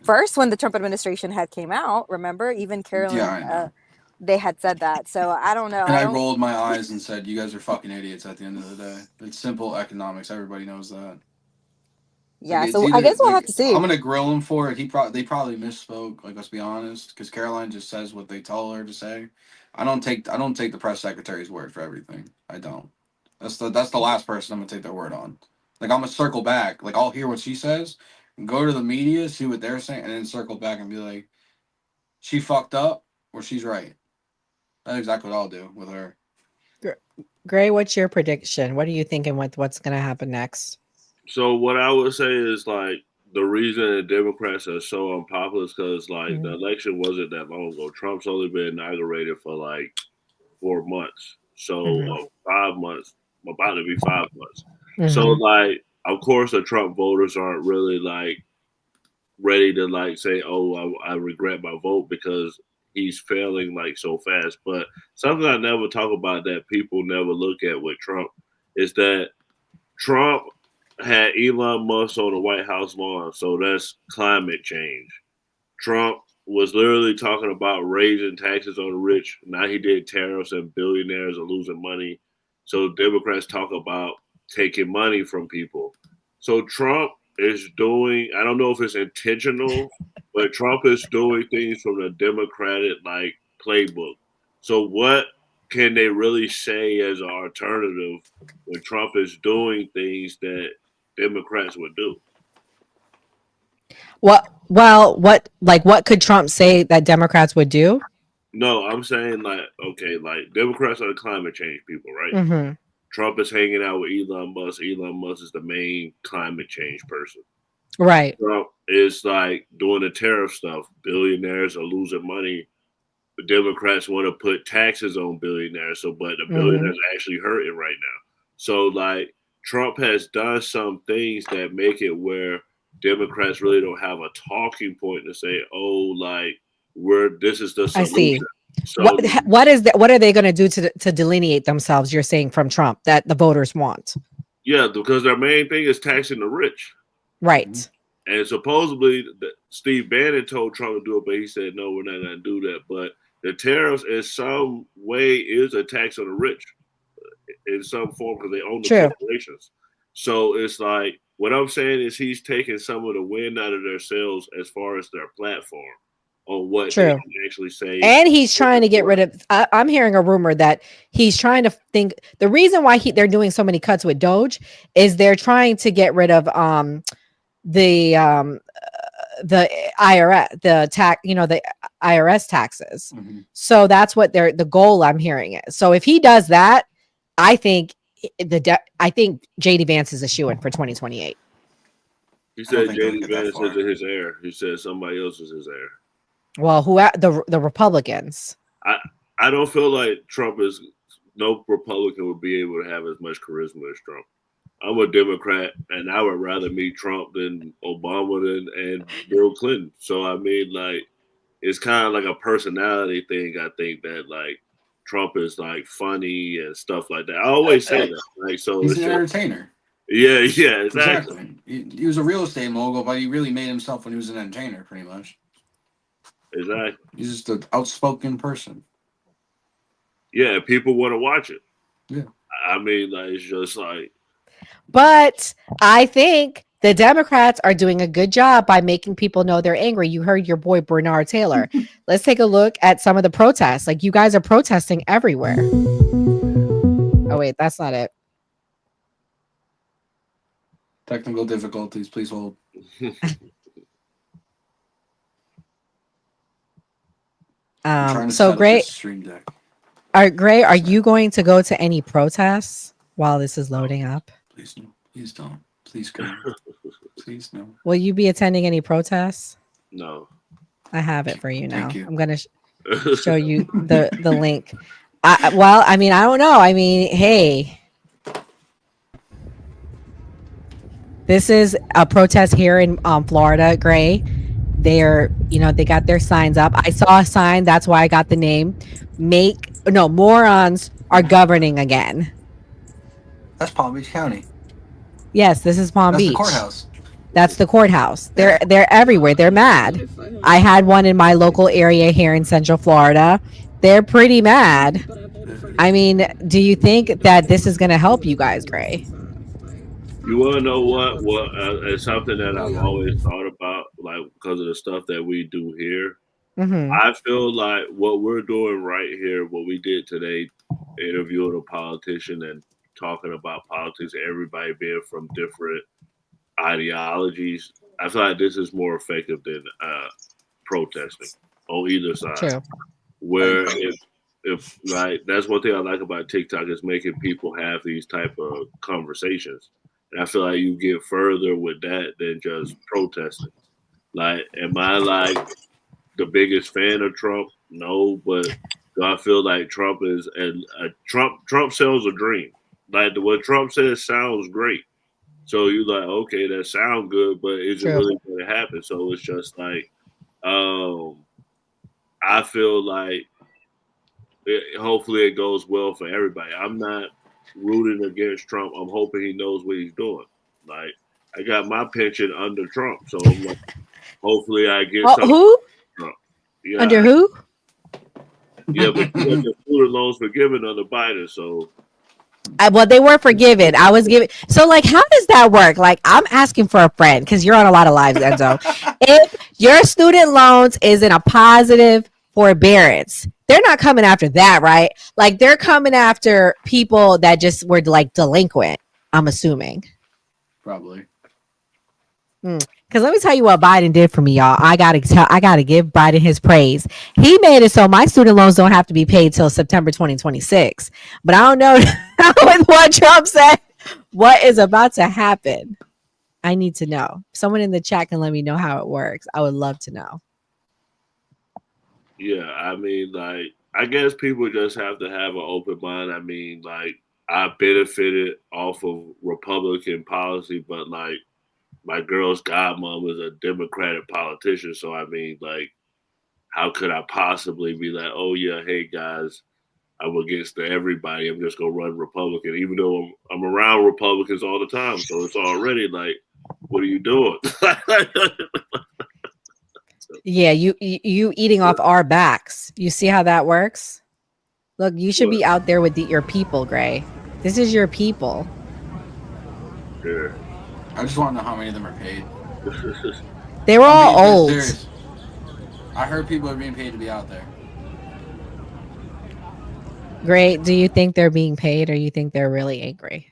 first, when the Trump administration had came out, remember, even Carolyn, Yeah, I know. they had said that. So I don't know. And I rolled my eyes and said, "You guys are fucking idiots." At the end of the day, it's simple economics. Everybody knows that. Yeah, Like, it's so I either, guess we'll like, have to see. I'm gonna grill him for it. They probably misspoke. Like, let's be honest, because Caroline just says what they tell her to say. I don't take the press secretary's word for everything. I don't. That's the last person I'm gonna take their word on. Like, I'm gonna circle back. Like, I'll hear what she says, and go to the media, see what they're saying, and then circle back and be like, she fucked up or she's right. That's exactly what I'll do with her. Gray, what's your prediction? What are you thinking with what's going to happen next? So what I would say is, like, the reason the Democrats are so unpopular is because, like, the election wasn't that long ago. Trump's only been inaugurated for like 4 months, so 5 months, about to be 5 months. So, like, of course, the Trump voters aren't really like ready to like say, "Oh, I regret my vote," because he's failing like so fast. But something I never talk about that people never look at with Trump is that Trump had Elon Musk on the White House lawn, so that's climate change. Trump was literally talking about raising taxes on the rich. Now he did tariffs and billionaires are losing money. So Democrats talk about taking money from people. So Trump is doing, I don't know if it's intentional, but Trump is doing things from the Democratic like playbook. So what can they really say as an alternative when Trump is doing things that Democrats would do? What could Trump say that Democrats would do? No, I'm saying, like, okay, like, Democrats are the climate change people, right? Mm-hmm. Trump is hanging out with Elon Musk. Elon Musk is the main climate change person. Right. Trump is like doing the tariff stuff. Billionaires are losing money. The Democrats want to put taxes on billionaires, but the billionaires are actually hurting right now. So, like, Trump has done some things that make it where Democrats really don't have a talking point to say, "Oh, like, this is the I solution." see. So, What are they going to do to delineate themselves? You're saying from Trump that the voters want, yeah, because their main thing is taxing the rich. right? And supposedly Steve Bannon told Trump to do it, but he said, no, we're not going to do that. But the tariffs in some way is a tax on the rich in some form because they own the corporations. So it's like, what I'm saying is he's taking some of the wind out of their sails as far as their platform on what they can actually say. And he's trying to get rid of, I'm hearing a rumor that he's trying to think, the reason why they're doing so many cuts with Doge is they're trying to get rid of the IRS, the IRS taxes. So that's what the goal I'm hearing is. So if he does that, I think JD Vance is a shoo-in for 2028. He said JD Vance is his heir. He said somebody else is his heir. Well, the Republicans? I don't feel like no Republican would be able to have as much charisma as Trump. I'm a Democrat, and I would rather meet Trump than Obama and Bill Clinton. So, I mean, like, it's kind of like a personality thing. I think that, like, Trump is, like, funny and stuff like that. I always say that. Like, so he's an entertainer. Yeah, exactly. He was a real estate mogul, but he really made himself when he was an entertainer, pretty much. Exactly. He's just an outspoken person. Yeah, people want to watch it. Yeah. I mean, like, it's just like. But I think the Democrats are doing a good job by making people know they're angry. You heard your boy Bernard Taylor. Let's take a look at some of the protests. Like, you guys are protesting everywhere. Oh, wait, that's not it. Technical difficulties, please hold. So Gray, Gray, are you going to go to any protests while this is loading up? Please no. Please don't. Please go. Please no. Will you be attending any protests? No. I have it for you now. Thank you. I'm going to show you the link. Well, I mean, I don't know. I mean, hey, this is a protest here in Florida, Gray. They're, they got their signs up. I saw a sign. That's why I got the name. Morons are governing again. That's Palm Beach County. Yes, this is Palm Beach. That's the courthouse. That's the courthouse. They're everywhere. They're mad. I had one in my local area here in Central Florida. They're pretty mad. I mean, do you think that this is going to help you guys, Gray? You want to know what? It's something that I've always thought about, like, because of the stuff that we do here. Mm-hmm. I feel like what we're doing right here, what we did today, interviewing a politician and talking about politics, everybody being from different ideologies, I feel like this is more effective than protesting on either side. True. Where if like, that's one thing I like about TikTok is making people have these type of conversations. And I feel like you get further with that than just protesting. Like, am I like the biggest fan of Trump? No, but do I feel like Trump is Trump sells a dream. Like, what Trump says sounds great. So you're like, okay, that sounds good, but is it really going to happen? So it's just like, I feel like hopefully it goes well for everybody. I'm not rooting against Trump. I'm hoping he knows what he's doing. Like, I got my pension under Trump, so I'm like, hopefully I get something. Who? Trump. Yeah, Under who? Yeah, but the student loans forgiven under Biden, so. Well, they were forgiven. I was given. So, like, how does that work? Like, I'm asking for a friend because you're on a lot of lives, Enzo. If your student loans is in a positive forbearance, they're not coming after that, right? Like, they're coming after people that just were like delinquent, I'm assuming. Probably. Because let me tell you what Biden did for me, y'all. I gotta give Biden his praise. He made it so my student loans don't have to be paid till September 2026. But I don't know with what Trump said, what is about to happen. I need to know. Someone in the chat can let me know how it works. I would love to know. Yeah, I mean, like, I guess people just have to have an open mind. I mean, like, I benefited off of Republican policy, but like, my girl's godmom is a Democratic politician. So, I mean, like, how could I possibly be like, oh, yeah, hey, guys, I'm against everybody. I'm just going to run Republican, even though I'm around Republicans all the time. So it's already like, what are you doing? Yeah, you eating off our backs. You see how that works? Look, you should be out there with your people, Gray. This is your people. Sure. I just want to know how many of them are paid. They were all old. Serious. I heard people are being paid to be out there. Gray, do you think they're being paid or you think they're really angry?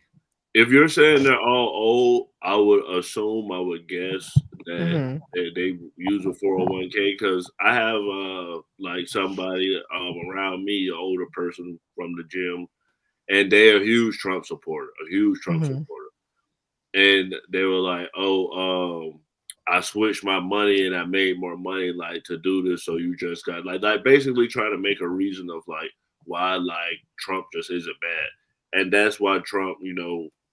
If you're saying they're all old, I would guess that they use a 401k, because I have like somebody around me, an older person from the gym, and they're a huge Trump supporter, supporter. And they were like, oh, I switched my money and I made more money, like, to do this. So you just got like basically trying to make a reason of like why like Trump just isn't bad. And that's why Trump,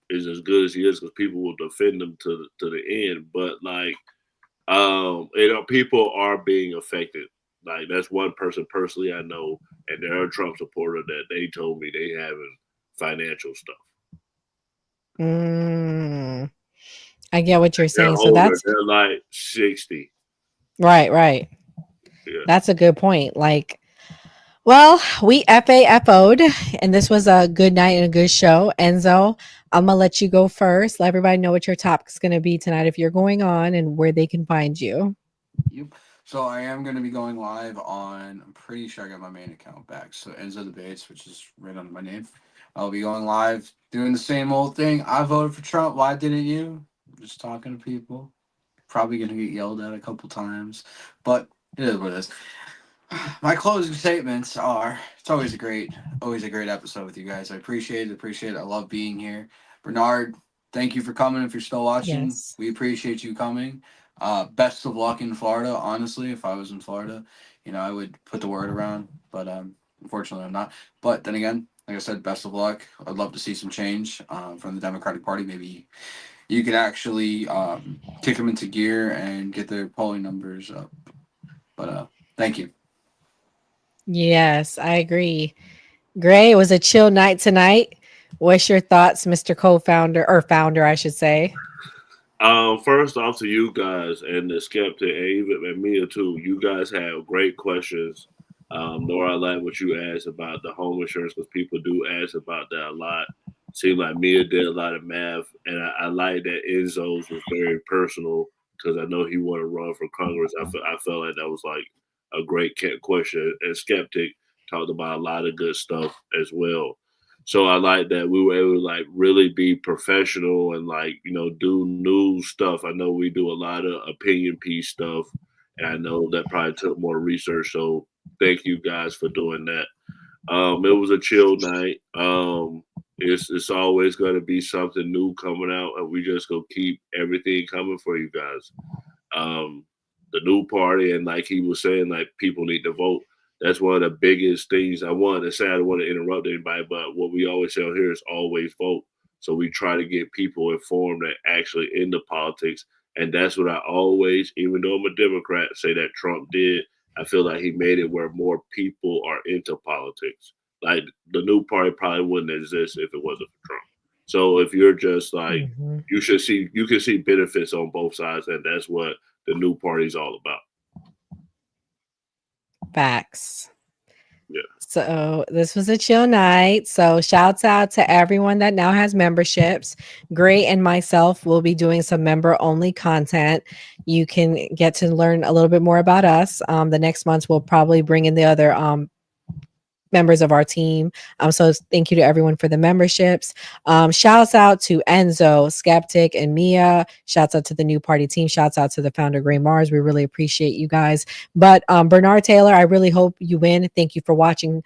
is as good as he is, because people will defend him to the end. But like, people are being affected. Like, that's one person personally I know, and they're a Trump supporter that they told me they having financial stuff. I get what you're They're saying. So older. that's They're like 60. right. Yeah. That's a good point. Like, well, we FAFO'd, and this was a good night and a good show. Enzo, I'm gonna let you go first. Let everybody know what your topic's gonna be tonight if you're going on and where they can find you. Yep. So I am going to be going live on, I'm pretty sure I got my main account back. So Enzo Debates, which is right under my name. I'll be going live doing the same old thing. I voted for Trump. Why didn't you? Just talking to people. Probably going to get yelled at a couple times, but it is what it is. My closing statements are: it's always a great episode with you guys. I appreciate it. I love being here. Bernard, thank you for coming. If you're still watching, Yes. we appreciate you coming. Best of luck in Florida. Honestly, if I was in Florida, I would put the word around, but unfortunately, I'm not. But then again, like I said, best of luck. I'd love to see some change from the Democratic Party. Maybe you could actually kick them into gear and get their polling numbers up. But thank you. Yes, I agree. Gray, it was a chill night tonight. What's your thoughts, Mr. Co-founder or founder, I should say? First off to you guys and the skeptic, and even and Mia too. You guys have great questions. Nora, I like what you asked about the home insurance because people do ask about that a lot. Seemed like Mia did a lot of math, and I like that Enzo's was very personal because I know he wanted to run for Congress. I felt like that was like a great question. And skeptic talked about a lot of good stuff as well. So I like that we were able to like really be professional and like, do news stuff. I know we do a lot of opinion piece stuff, and I know that probably took more research. So thank you guys for doing that. It was a chill night. It's always going to be something new coming out, and we just go keep everything coming for you guys. The new party, and like he was saying, like people need to vote. That's one of the biggest things I wanted to say. I don't want to interrupt anybody, but what we always say on here is always vote. So we try to get people informed that actually into politics. And that's what I always, even though I'm a Democrat, say that Trump did. I feel like he made it where more people are into politics. Like the new party probably wouldn't exist if it wasn't for Trump. So if you're just like, you can see benefits on both sides, and that's what the new party is all about. Facts. Yeah. So this was a chill night. So shouts out to everyone that now has memberships. Gray and myself will be doing some member only content. You can get to learn a little bit more about us. The next month we'll probably bring in the other members of our team. So thank you to everyone for the memberships. Shouts out to Enzo, Skeptic, and Mia. Shouts out to the new party team. Shouts out to the founder, Gray Mars. We really appreciate you guys. But Bernard Taylor, I really hope you win. Thank you for watching.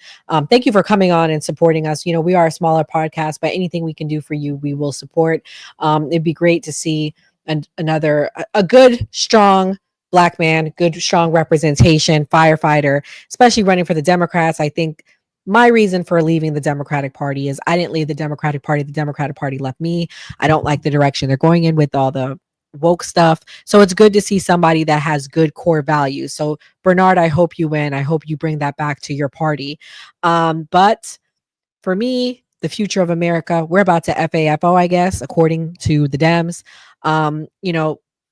Thank you for coming on and supporting us. We are a smaller podcast, but anything we can do for you, we will support. It'd be great to see a good, strong Black man, good, strong representation, firefighter, especially running for the Democrats. I think my reason for leaving the Democratic Party is I didn't leave the Democratic Party. The Democratic Party left me. I don't like the direction they're going in with all the woke stuff. So it's good to see somebody that has good core values. So Bernard, I hope you win. I hope you bring that back to your party. But for me, the future of America, we're about to FAFO, I guess, according to the Dems.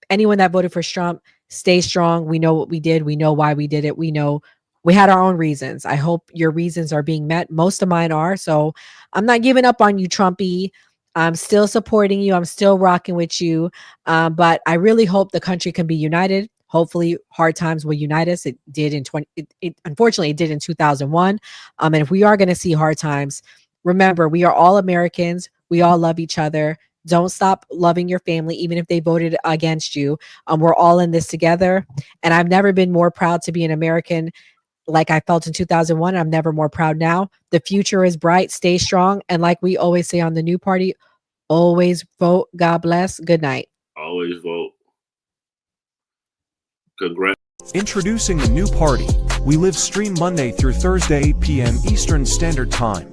Anyone that voted for Trump, stay strong. We know what we did. We know why we did it. We know we had our own reasons. I hope your reasons are being met. Most of mine are. So I'm not giving up on you, Trumpy. I'm still supporting you. I'm still rocking with you. But I really hope the country can be united. Hopefully hard times will unite us. It did unfortunately it did in 2001. And if we are going to see hard times, remember, we are all Americans. We all love each other. Don't stop loving your family, even if they voted against you. We're all in this together. And I've never been more proud to be an American like I felt in 2001. I'm never more proud now. The future is bright. Stay strong. And like we always say on the new party, always vote. God bless. Good night. Always vote. Congrats. Introducing the new party. We live stream Monday through Thursday, 8 p.m. Eastern Standard Time.